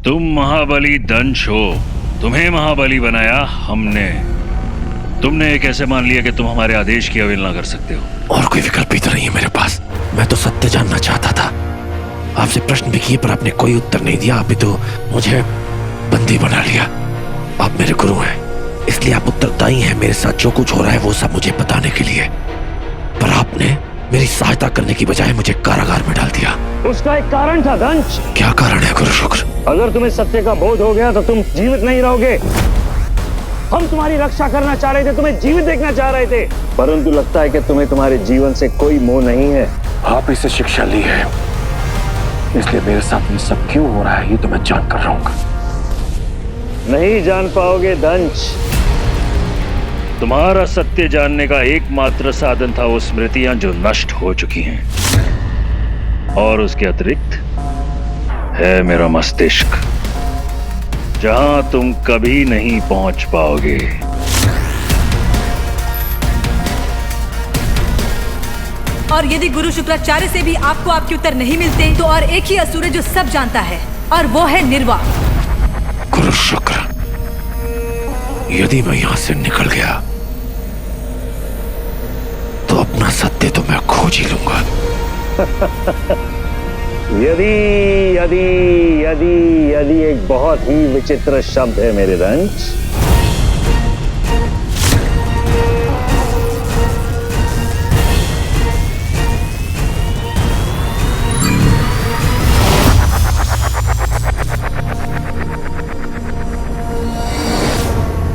B: तुम महाबली दंश हो, तुम्हें महाबली बनाया हमने। तुमने ये कैसे मान लिया कि तुम हमारे आदेश की अवहेलना कर सकते हो?
A: और कोई विकल्प ही तो नहीं है मेरे पास। मैं तो सत्य जानना चाहता था, आपसे प्रश्न भी किए पर आपने कोई उत्तर नहीं दिया। आपने तो मुझे बंदी बना लिया। आप मेरे गुरु हैं, इसलिए आप उत्तरदायी हैं मेरे साथ जो कुछ हो रहा है वो सब मुझे बताने के लिए। पर आपने मेरी सहायता करने की बजाय मुझे कारागार में डाल दिया।
M: उसका एक कारण था दंश।
A: क्या कारण है गुरु शुक्र?
M: अगर तुम्हें सत्य का बोध हो गया तो तुम जीवित नहीं रहोगे। हम तुम्हारी रक्षा करना चाह रहे थे, तुम्हें जीवित देखना चाह रहे थे, परंतु लगता है कि तुम्हें तुम्हारे जीवन से कोई मोह नहीं है।
A: आप इससे शिक्षा ली है, इसलिए मेरे साथ ये सब क्यों हो रहा है ये तो मैं जान कर रहूंगा।
M: नहीं जान पाओगे दंश।
B: तुम्हारा सत्य जानने का एकमात्र साधन था वो स्मृतियां जो नष्ट हो चुकी हैं, और उसके अतिरिक्त है मेरा मस्तिष्क, जहां तुम कभी नहीं पहुंच पाओगे।
K: और यदि गुरु शुक्राचार्य से भी आपको आपके उत्तर नहीं मिलते तो और एक ही असुर है जो सब जानता है, और वो है निर्वा।
A: गुरु शुक्र, यदि मैं यहां से निकल गया तो अपना सत्य तो मैं खोज ही लूंगा।
M: यदि यदि यदि यदि एक बहुत ही विचित्र शब्द है मेरे दंश।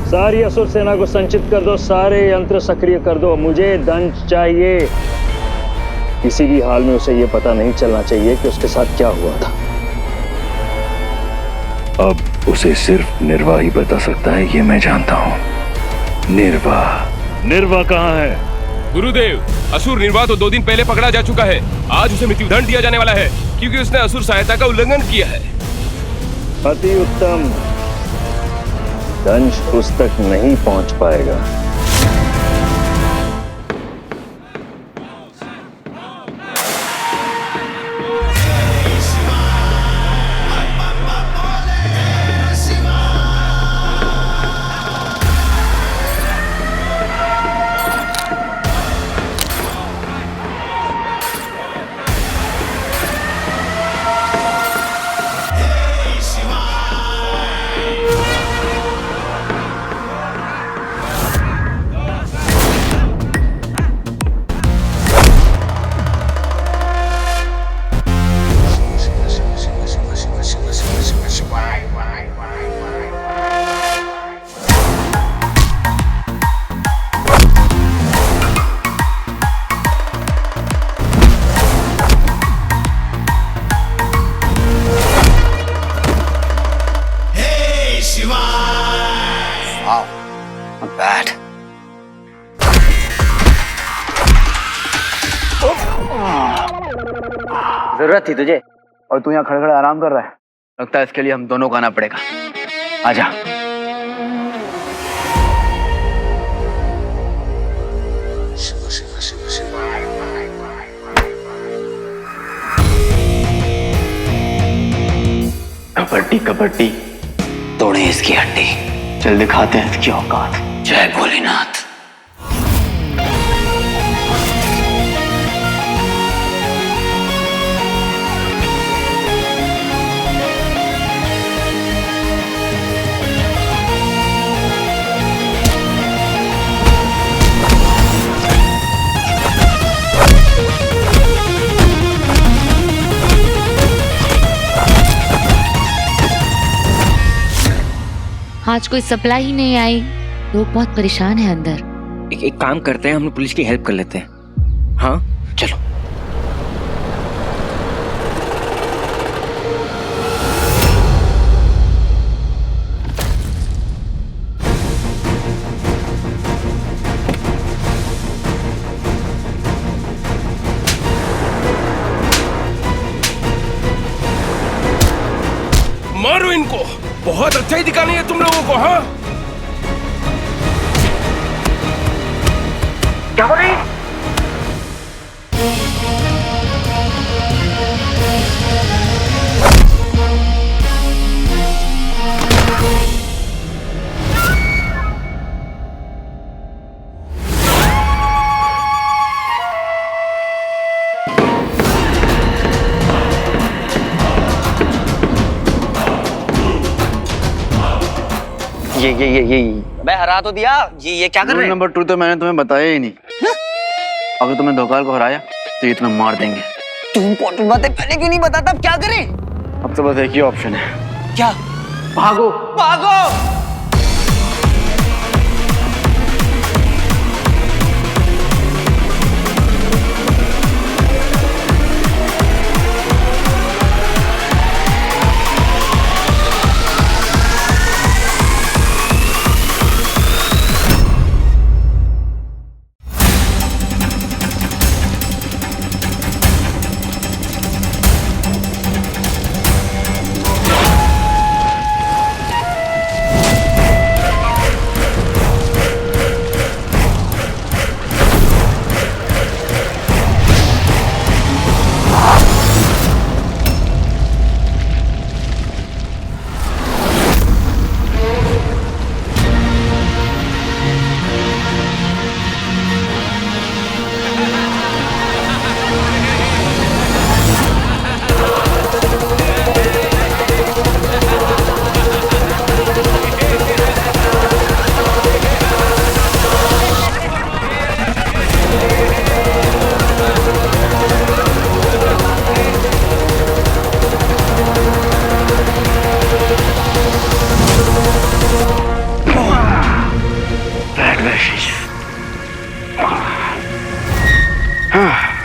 M: सारी असुर सेना को संचित कर दो, सारे यंत्र सक्रिय कर दो। मुझे दंश चाहिए। किसी भी हाल में उसे यह पता नहीं चलना चाहिए कि उसके साथ क्या हुआ था।
B: अब उसे सिर्फ निर्वा ही बता सकता है, ये मैं जानता हूं। निर्वा, निर्वा कहाँ है?
O: गुरुदेव, असुर निर्वा तो 2 दिन पहले पकड़ा जा चुका है। आज उसे मृत्युदंड दिया जाने वाला है क्योंकि उसने असुर सहायता का उल्लंघन किया है।
M: अति उत्तम। दंश उस तक नहीं पहुंच पाएगा।
N: जरूरत थी तुझे और तू यहाँ खड़े खड़े आराम कर रहा है। लगता है इसके लिए हम दोनों को आना पड़ेगा। आजा।
A: कबड्डी कबड्डी तोड़े इसकी हड्डी।
N: चल दिखाते हैं इसकी औकात।
A: जय भोलेनाथ।
L: आज कोई सप्लाई ही नहीं आई, लोग बहुत परेशान हैं अंदर।
C: एक काम करते हैं, हम लोग पुलिस की हेल्प कर लेते हैं। हाँ चलो।
O: मारो इनको, बहुत अच्छा ही दिखानी है तुम लोगों को। हाँ
C: क्या हो रही?
D: ये
C: अबे हरा तो दिया। ये क्या कर रहे हैं?
N: नंबर 2 तो मैंने तुम्हें बताया ही नहीं। अगर तुमने धोखाल को हराया तो ये तुम्हें मार देंगे।
C: तू इम्पोर्टेंट बातें पहले क्यों नहीं बताता? अब क्या करें?
N: अब तो बस एक ही ऑप्शन है।
C: क्या?
N: भागो
C: भागो।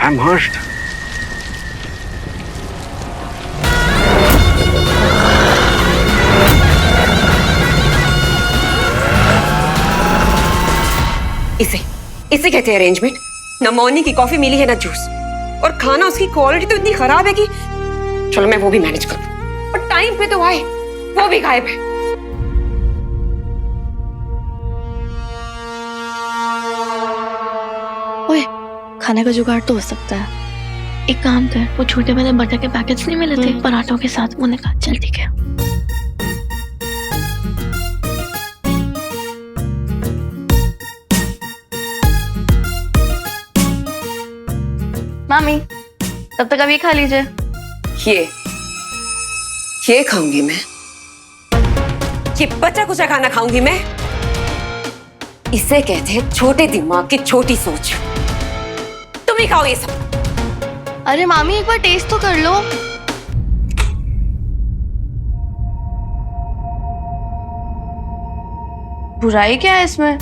N: I'm hurt.
E: इसे कहते हैं अरेंजमेंट। ना मॉर्निंग की कॉफी मिली है ना जूस, और खाना उसकी क्वालिटी तो इतनी खराब है कि चलो मैं वो भी मैनेज कर लूं। और टाइम पे तो आए, वो भी गायब है।
P: ओए, खाने का जुगाड़ तो हो सकता है। एक काम कर, वो छोटे वाले बटर के पैकेट्स नहीं मिले थे पराठों के साथ, वो निकाल। चल ठीक है। मामी, तब तक अब ये खा लीजिए।
E: ये खाऊंगी मैं, ये बचा कुचा खाना खाऊंगी मैं। इसे कहते हैं छोटे दिमाग की छोटी सोच। तुम ही खाओ ये सब।
P: अरे मामी, एक बार टेस्ट तो कर लो। बुराई क्या है इसमें?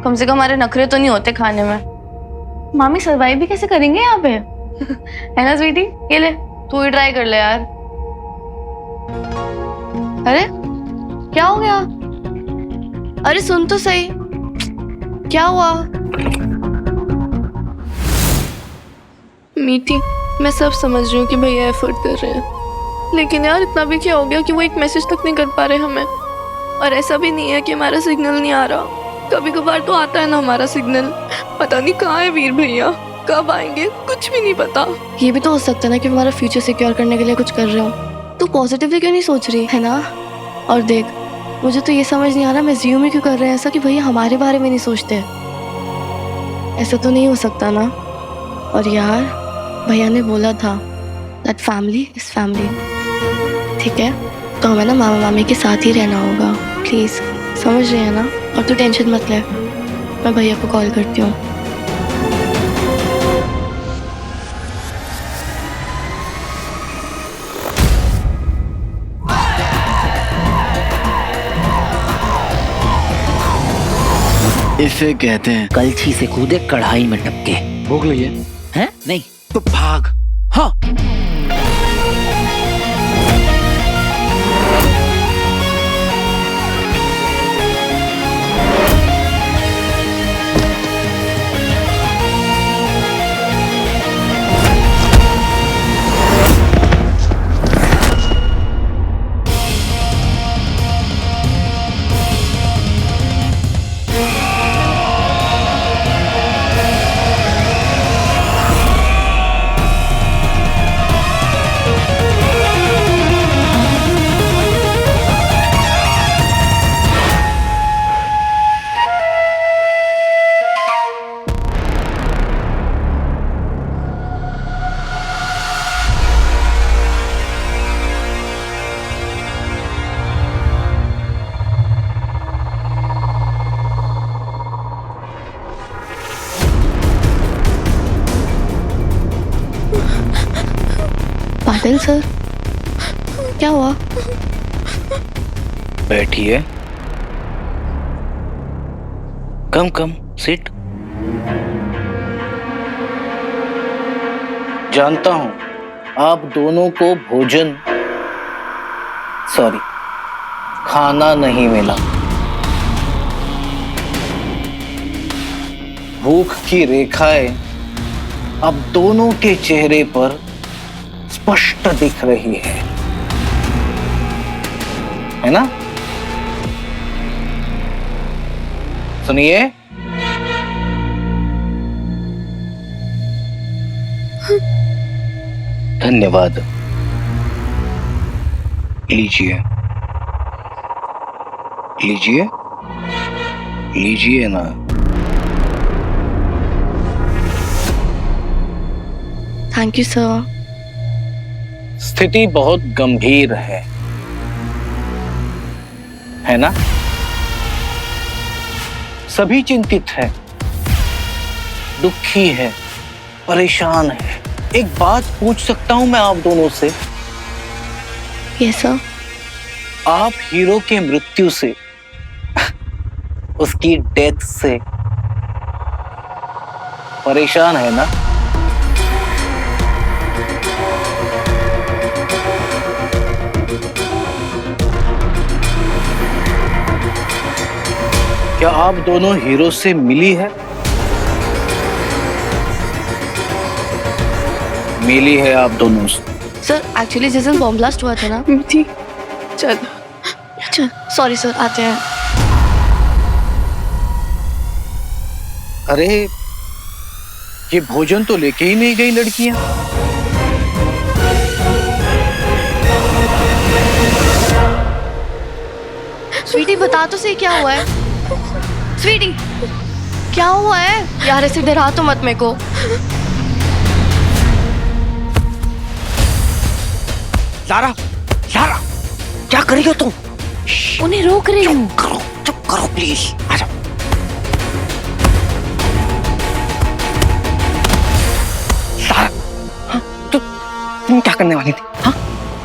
P: कम से कम हमारे नखरे तो नहीं होते खाने में। मामी सरवाइव भी कैसे करेंगे यहाँ पे? है ना स्वीटी? ये ले, तू ही ट्राई कर ले यार। अरे क्या हो गया? अरे सुन तो सही, क्या हुआ? मीठी, मैं सब समझ रही हूँ कि भैया एफर्ट कर रहे हैं, लेकिन यार इतना भी क्या हो गया कि वो एक मैसेज तक नहीं कर पा रहे हमें। और ऐसा भी नहीं है कि हमारा सिग्नल नहीं आ रहा, कभी कभार तो आता है ना हमारा सिग्नल। पता नहीं कहाँ है वीर भैया, कब आएंगे कुछ भी नहीं पता। ये भी तो हो सकता है ना कि हमारा फ्यूचर सिक्योर करने के लिए कुछ कर रहे हो। तू पॉजिटिवली क्यों नहीं सोच रही है ना? और देख, मुझे तो ये समझ नहीं आ रहा मैं ज्यूम ही क्यों कर रहे हैं ऐसा कि भैया हमारे बारे में नहीं सोचते। ऐसा तो नहीं हो सकता ना। और यार भैया ने बोला था दैट फैमिली इज फैमिली, ठीक है? तो हमें ना मामा मामी के साथ ही रहना होगा, प्लीज। समझ रहे हैं ना? और तू टेंशन मत ले, मैं भैया को कॉल करती हूँ।
D: इसे कहते हैं कलछी से कूदे कढ़ाई में टपके। भूख लगी है? नहीं तो भाग। हाँ
P: पाटिल सर, क्या हुआ?
H: बैठिए। कम कम सिट। जानता हूं आप दोनों को भोजन खाना नहीं मिला। भूख की रेखाएं अब दोनों के चेहरे पर स्पष्ट दिख रही है ना? सुनिए, धन्यवाद। लीजिए लीजिए लीजिए ना।
P: Thank you sir.
H: स्थिति बहुत गंभीर है ना? सभी चिंतित है, दुखी है, परेशान है। एक बात पूछ सकता हूं मैं आप दोनों से?
P: Yes sir.
H: आप हीरो के मृत्यु से, उसकी डेथ से परेशान है ना? क्या आप दोनों हीरो से मिली है? मिली है आप दोनों से?
P: सर एक्चुअली जिस दिन बॉम्ब ब्लास्ट हुआ था ना, ठीक, चल सॉरी सर, आते हैं।
H: अरे ये भोजन तो लेके ही नहीं गई लड़कियां।
P: स्वीटी बता तो सही क्या हुआ है? स्वीटी क्या हुआ है यार? ऐसे डरा तो मत मेरे को।
C: लारा, लारा, क्या कर रही हो तुम?
P: उन्हें रोक रही हूँ।
C: चुप करो प्लीज। आ जाओ। लारा, तुम क्या करने वाली थी? हाँ?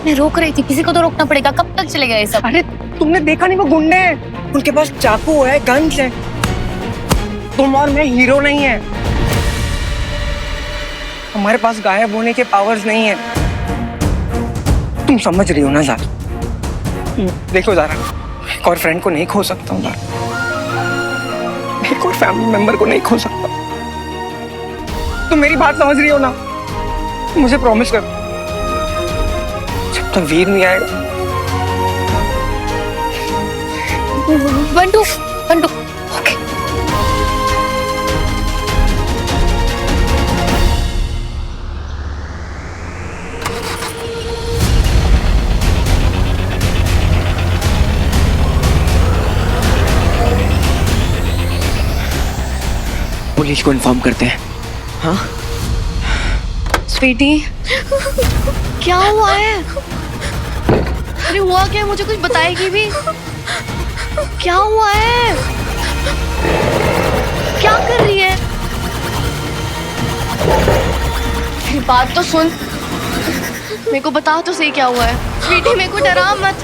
L: मैं रोक रही थी, किसी को तो रोकना पड़ेगा। कब तक चलेगा ये सब?
C: अरे तुमने देखा नहीं, वो गुंडे हैं, उनके पास चाकू है, गन्स है। तुम और मैं हीरो नहीं है, हमारे पास गायब होने के पावर्स नहीं है। तुम समझ रही हो ना ज़ारा? देखो ज़ारा, एक और फ्रेंड को नहीं खो सकता हूँ ज़ारा, एक और फैमिली मेंबर को नहीं खो सकता। तुम मेरी बात समझ रही हो ना? मुझे प्रॉमिस करो, जब तक वीर नहीं आएगा।
L: बंटू, बंटू, ओके।
C: पुलिस को इन्फॉर्म करते हैं। हाँ
P: स्वीटी क्या हुआ है? अरे हुआ क्या? मुझे कुछ बताएगी भी? क्या हुआ है? क्या कर रही है? मेरी बात तो सुन, मेरे को बता तो सही क्या हुआ है। स्वीटी मेरे को डरा मत।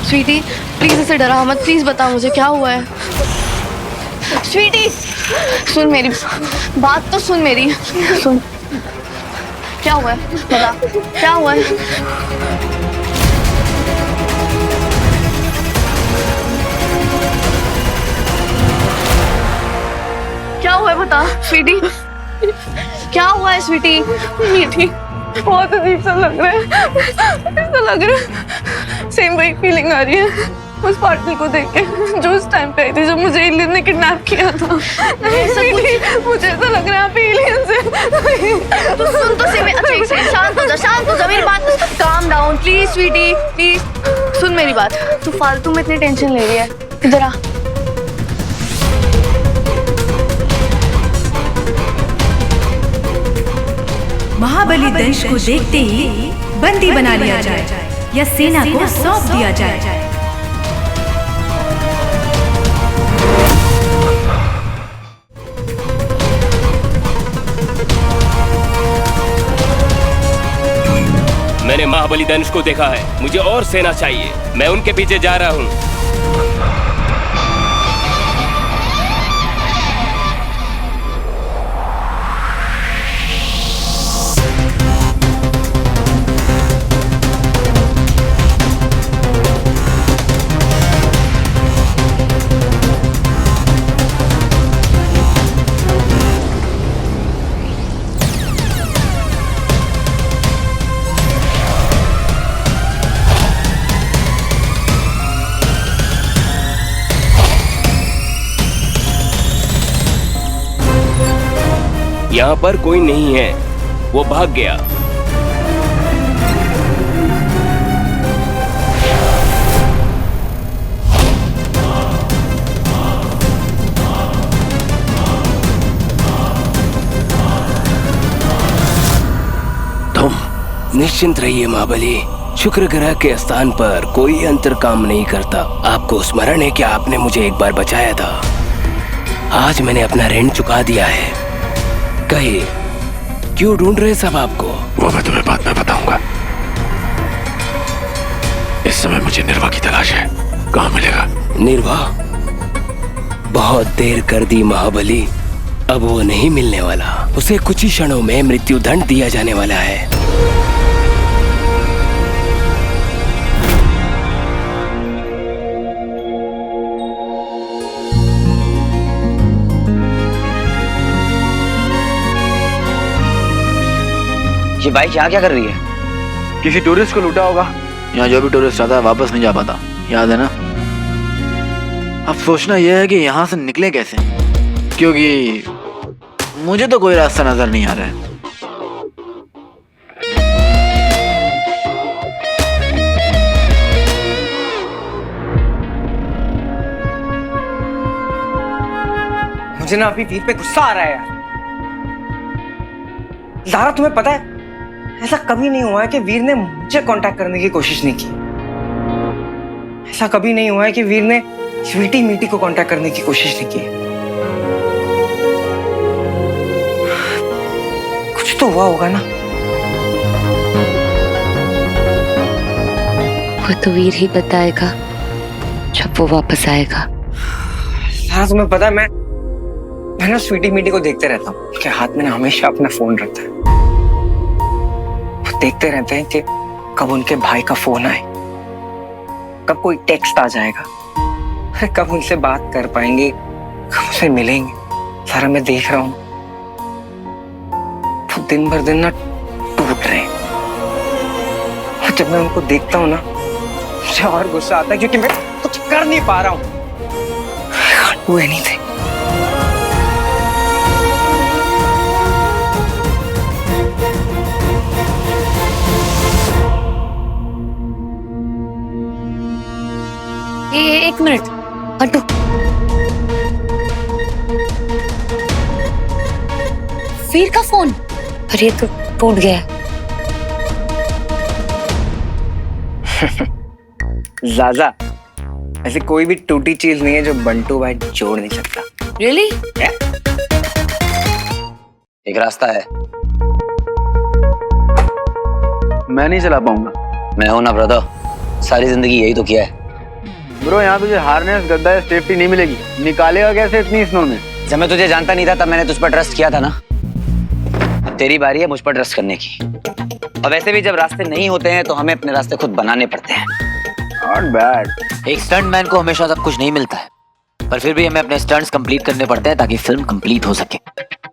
P: स्वीटी प्लीज इसे डरा मत, प्लीज बता मुझे क्या हुआ है। स्वीटी सुन मेरी बात तो सुन, मेरी सुन। क्या हुआ है? बता क्या हुआ है? क्या हुआ है बता स्वीटी, क्या हुआ है स्वीटी? मीठी बहुत अजीब सा लग रहा है, ऐसा लग रहा है सेम वही फीलिंग आ रही है उस पार्टी को देख के जो उस टाइम पे आई थी जब मुझे एलियन ने किडनैप किया था। मुझे ऐसा लग रहा है आप एलियन से। तू सुन तो सही। अच्छा एक सेकंड, शांत हो जा, मेरी बात calm down please sweety, please सुन मेरी बात। तू फालतू में इतनी टेंशन ले रही है, इधर आ।
K: महाबली दंश को देखते ही बंदी बना लिया जाए या सेना को सौंप दिया जाए।
I: महाबली दंश को देखा है। मुझे और सेना चाहिए। मैं उनके पीछे जा रहा हूँ। यहाँ पर कोई नहीं है, वो भाग गया। तुम निश्चिंत रहिए महाबली। शुक्र ग्रह के स्थान पर कोई अंतर काम नहीं करता। आपको स्मरण है कि आपने मुझे एक बार बचाया था। आज मैंने अपना ऋण चुका दिया है। कहिए, क्यों ढूंढ रहे सब आपको?
A: वो मैं तुम्हें बाद में बताऊंगा। इस समय मुझे निर्वा की तलाश है। कहाँ मिलेगा?
I: निर्वा? बहुत देर कर दी महाबली। अब वो नहीं मिलने वाला। उसे कुछ ही क्षणों में मृत्यु दंड दिया जाने वाला है।
C: ये बाइक यहाँ क्या कर रही है?
N: किसी टूरिस्ट को लूटा होगा। यहाँ जो भी टूरिस्ट आता है वापस नहीं जा पाता, याद है ना? अब सोचना यह है कि यहाँ से निकले कैसे, क्योंकि मुझे तो कोई रास्ता नजर नहीं आ रहा है।
C: मुझे ना अभी वीर पे गुस्सा आ रहा है यार। ज़ारा, तुम्हें पता है ऐसा कभी नहीं हुआ है कि वीर ने मुझे कांटेक्ट करने की कोशिश नहीं की। ऐसा कभी नहीं हुआ है कि वीर ने स्वीटी मीटी को कांटेक्ट करने की कोशिश नहीं की। कुछ तो हुआ होगा ना।
L: वो तो वीर ही बताएगा जब वो वापस आएगा।
C: ज़ारा, तुम्हें पता है मैं ना स्वीटी मीटी को देखते रहता हूँ। उनके हाथ में ना हमेशा अपना फोन रहता है। देखते रहते हैं कि कब उनके भाई का फोन आए, कब कोई टेक्स्ट आ जाएगा, कब उनसे बात कर पाएंगे, कब उनसे मिलेंगे। सारा मैं देख रहा हूं तो दिन भर दिन ना टूट रहे। और जब मैं उनको देखता हूं ना मुझे और गुस्सा आता है, क्योंकि मैं कुछ कर नहीं पा रहा हूं। I can't do anything.
L: एक मिनट हटो। वीर का फोन, अरे तो टूट गया।
C: ज़ाज़ा, ऐसी कोई भी टूटी चीज नहीं है जो बंटू भाई जोड़ नहीं सकता।
L: रियली?
D: एक रास्ता है। मैं नहीं चला पाऊंगा। मैं हूं ना ब्रदर, सारी जिंदगी यही तो किया है। ब्रो, यहाँ तुझे हार्नेस गद्दा सेफ्टी नहीं मिलेगी। निकालेगा कैसे इतनी स्नो में? जब मैं तुझे जानता नहीं था तब मैंने तुझ पर ट्रस्ट किया था ना। अब तेरी बारी है मुझ पर ट्रस्ट करने की। और वैसे भी जब रास्ते नहीं होते हैं तो हमें अपने रास्ते खुद बनाने पड़ते हैं। Not bad. एक स्टंटमैन को हमेशा सब कुछ नहीं मिलता है, पर फिर भी हमें अपने स्टंट्स कंप्लीट करने पड़ते हैं ताकि फिल्म कंप्लीट हो सके।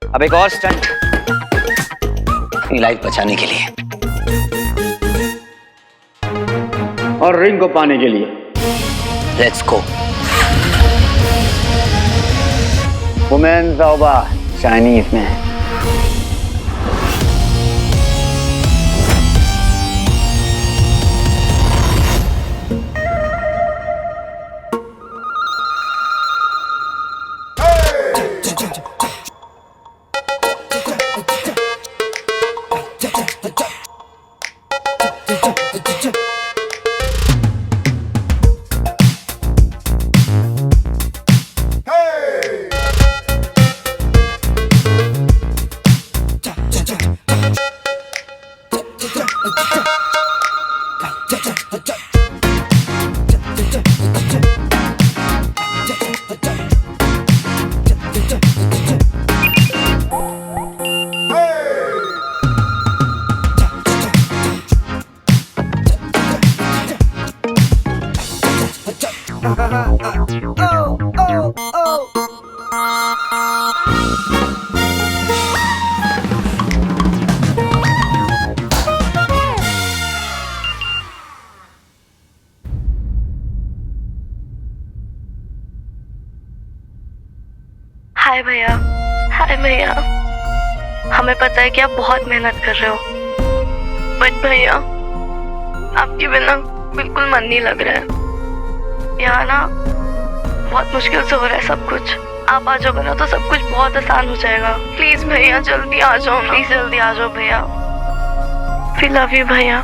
D: अब एक और स्टंट अपनी लाइफ बचाने के लिए और रिंग को पाने के लिए। Let's go. वुमेन ज़ौबा चाइनीज में।
P: हाय भैया, हमें पता है कि आप बहुत मेहनत कर रहे हो, बट भैया आपके बिना बिल्कुल मन नहीं लग रहा है। यहाँ ना बहुत मुश्किल से हो रहा है सब कुछ। आप आ जाओगे ना तो सब कुछ बहुत आसान हो जाएगा। प्लीज भैया जल्दी आ जाओ, प्लीज जल्दी आ जाओ भैया। वी लव यू भैया।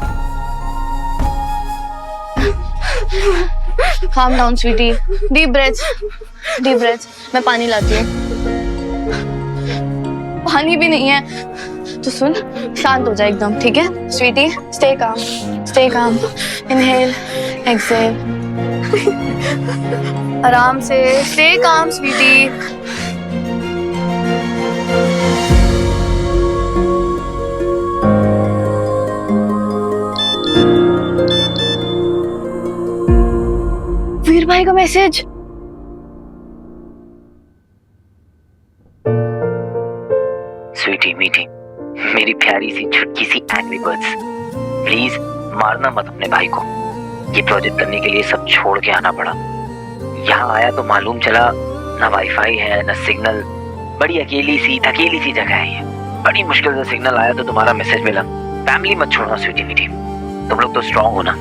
L: Calm down, sweetie. Deep breath. Deep breath. मैं पानी लाती हूँ। पानी भी नहीं है तो सुन, शांत हो जा एकदम, ठीक है? Sweetie, stay calm. Stay calm. Inhale, exhale. आराम से। Stay calm, sweetie. वीर भाई का मैसेज।
C: स्वीटी मीठी, मेरी प्यारी सी छुटकी सी एंग्री बर्ड्स, प्लीज मारना मत अपने भाई को। ये प्रोजेक्ट करने के लिए सब छोड़ के आना पड़ा। यहाँ आया तो मालूम चला ना वाईफाई है ना सिग्नल। बड़ी अकेली सी थकेली सी जगह है ये। बड़ी मुश्किल से सिग्नल आया तो तुम्हारा मैसेज मिला। फैमिली मत छोड़ना स्वीटी मीठी, तुम लोग तो स्ट्रांग हो ना।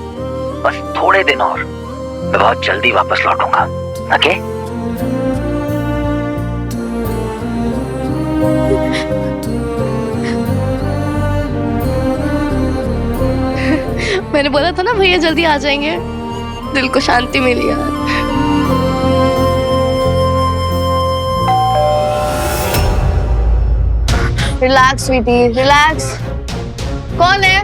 C: बस थोड़े दिन और, मैं बहुत जल्दी वापस लौटूंगा। ओके?
P: मैंने बोला था ना भैया जल्दी आ जाएंगे, दिल को शांति मिली यार।
L: Relax sweetie, relax. कौन है?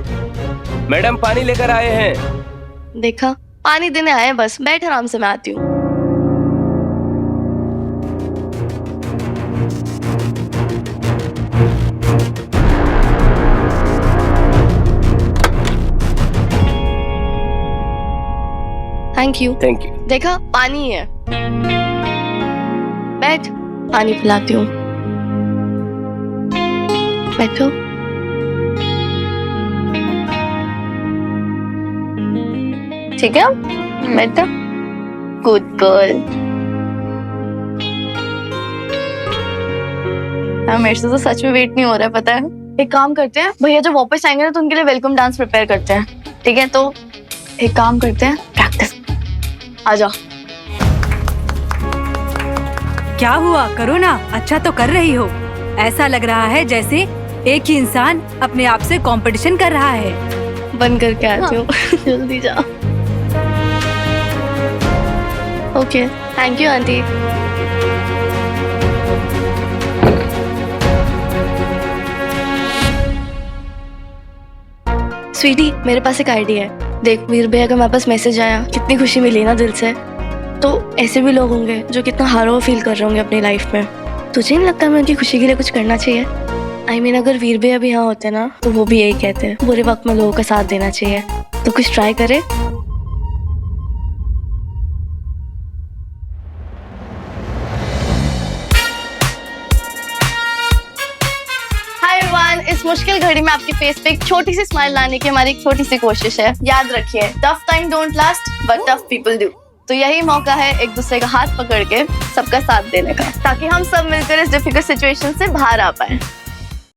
O: मैडम पानी लेकर आए हैं।
P: देखा, पानी देने आए हैं बस। बैठ आराम से, मैं आती हूँ। Thank you.
O: Thank you.
P: देखा, पानी है। बैठ, पानी पिलाती हूँ। बैठो। ठीक है, बैठो। Good girl. मेरे से तो सच में वेट नहीं हो रहा है, पता है। एक काम करते हैं, भैया जब वापस आएंगे ना तो उनके लिए वेलकम डांस प्रिपेयर करते हैं, ठीक है? तो एक काम करते हैं, प्रैक्टिस। आ जाओ।
K: क्या हुआ? करो ना, अच्छा तो कर रही हो। ऐसा लग रहा है जैसे एक ही इंसान अपने आप से कंपटीशन कर रहा है।
P: बंद करके आती हूँ। जल्दी जाओ। Okay, thank you aunty. Sweetie, मेरे पास एक आइडिया है। देख, वीर भैया का मेरे पास मैसेज आया, कितनी खुशी मिली ना दिल से। तो ऐसे भी लोग होंगे जो कितना हारा हुआ फील कर रहे होंगे अपनी लाइफ में। तुझे नहीं लगता हमें उनकी खुशी के लिए कुछ करना चाहिए? I mean, अगर वीर भैया भी यहाँ होते ना तो वो भी यही कहते हैं, बुरे वक्त में लोगों का साथ देना चाहिए। तो कुछ ट्राई करे। हाय एवरीवन, इस मुश्किल घड़ी में आपके फेस पे एक छोटी सी स्माइल लाने की हमारी एक छोटी सी कोशिश है। याद रखिए, tough time don't last but tough people do. तो यही मौका है एक दूसरे का हाथ पकड़ के सबका साथ देने का, ताकि हम सब मिलकर इस डिफिकल्ट सिचुएशन से बाहर आ पाए।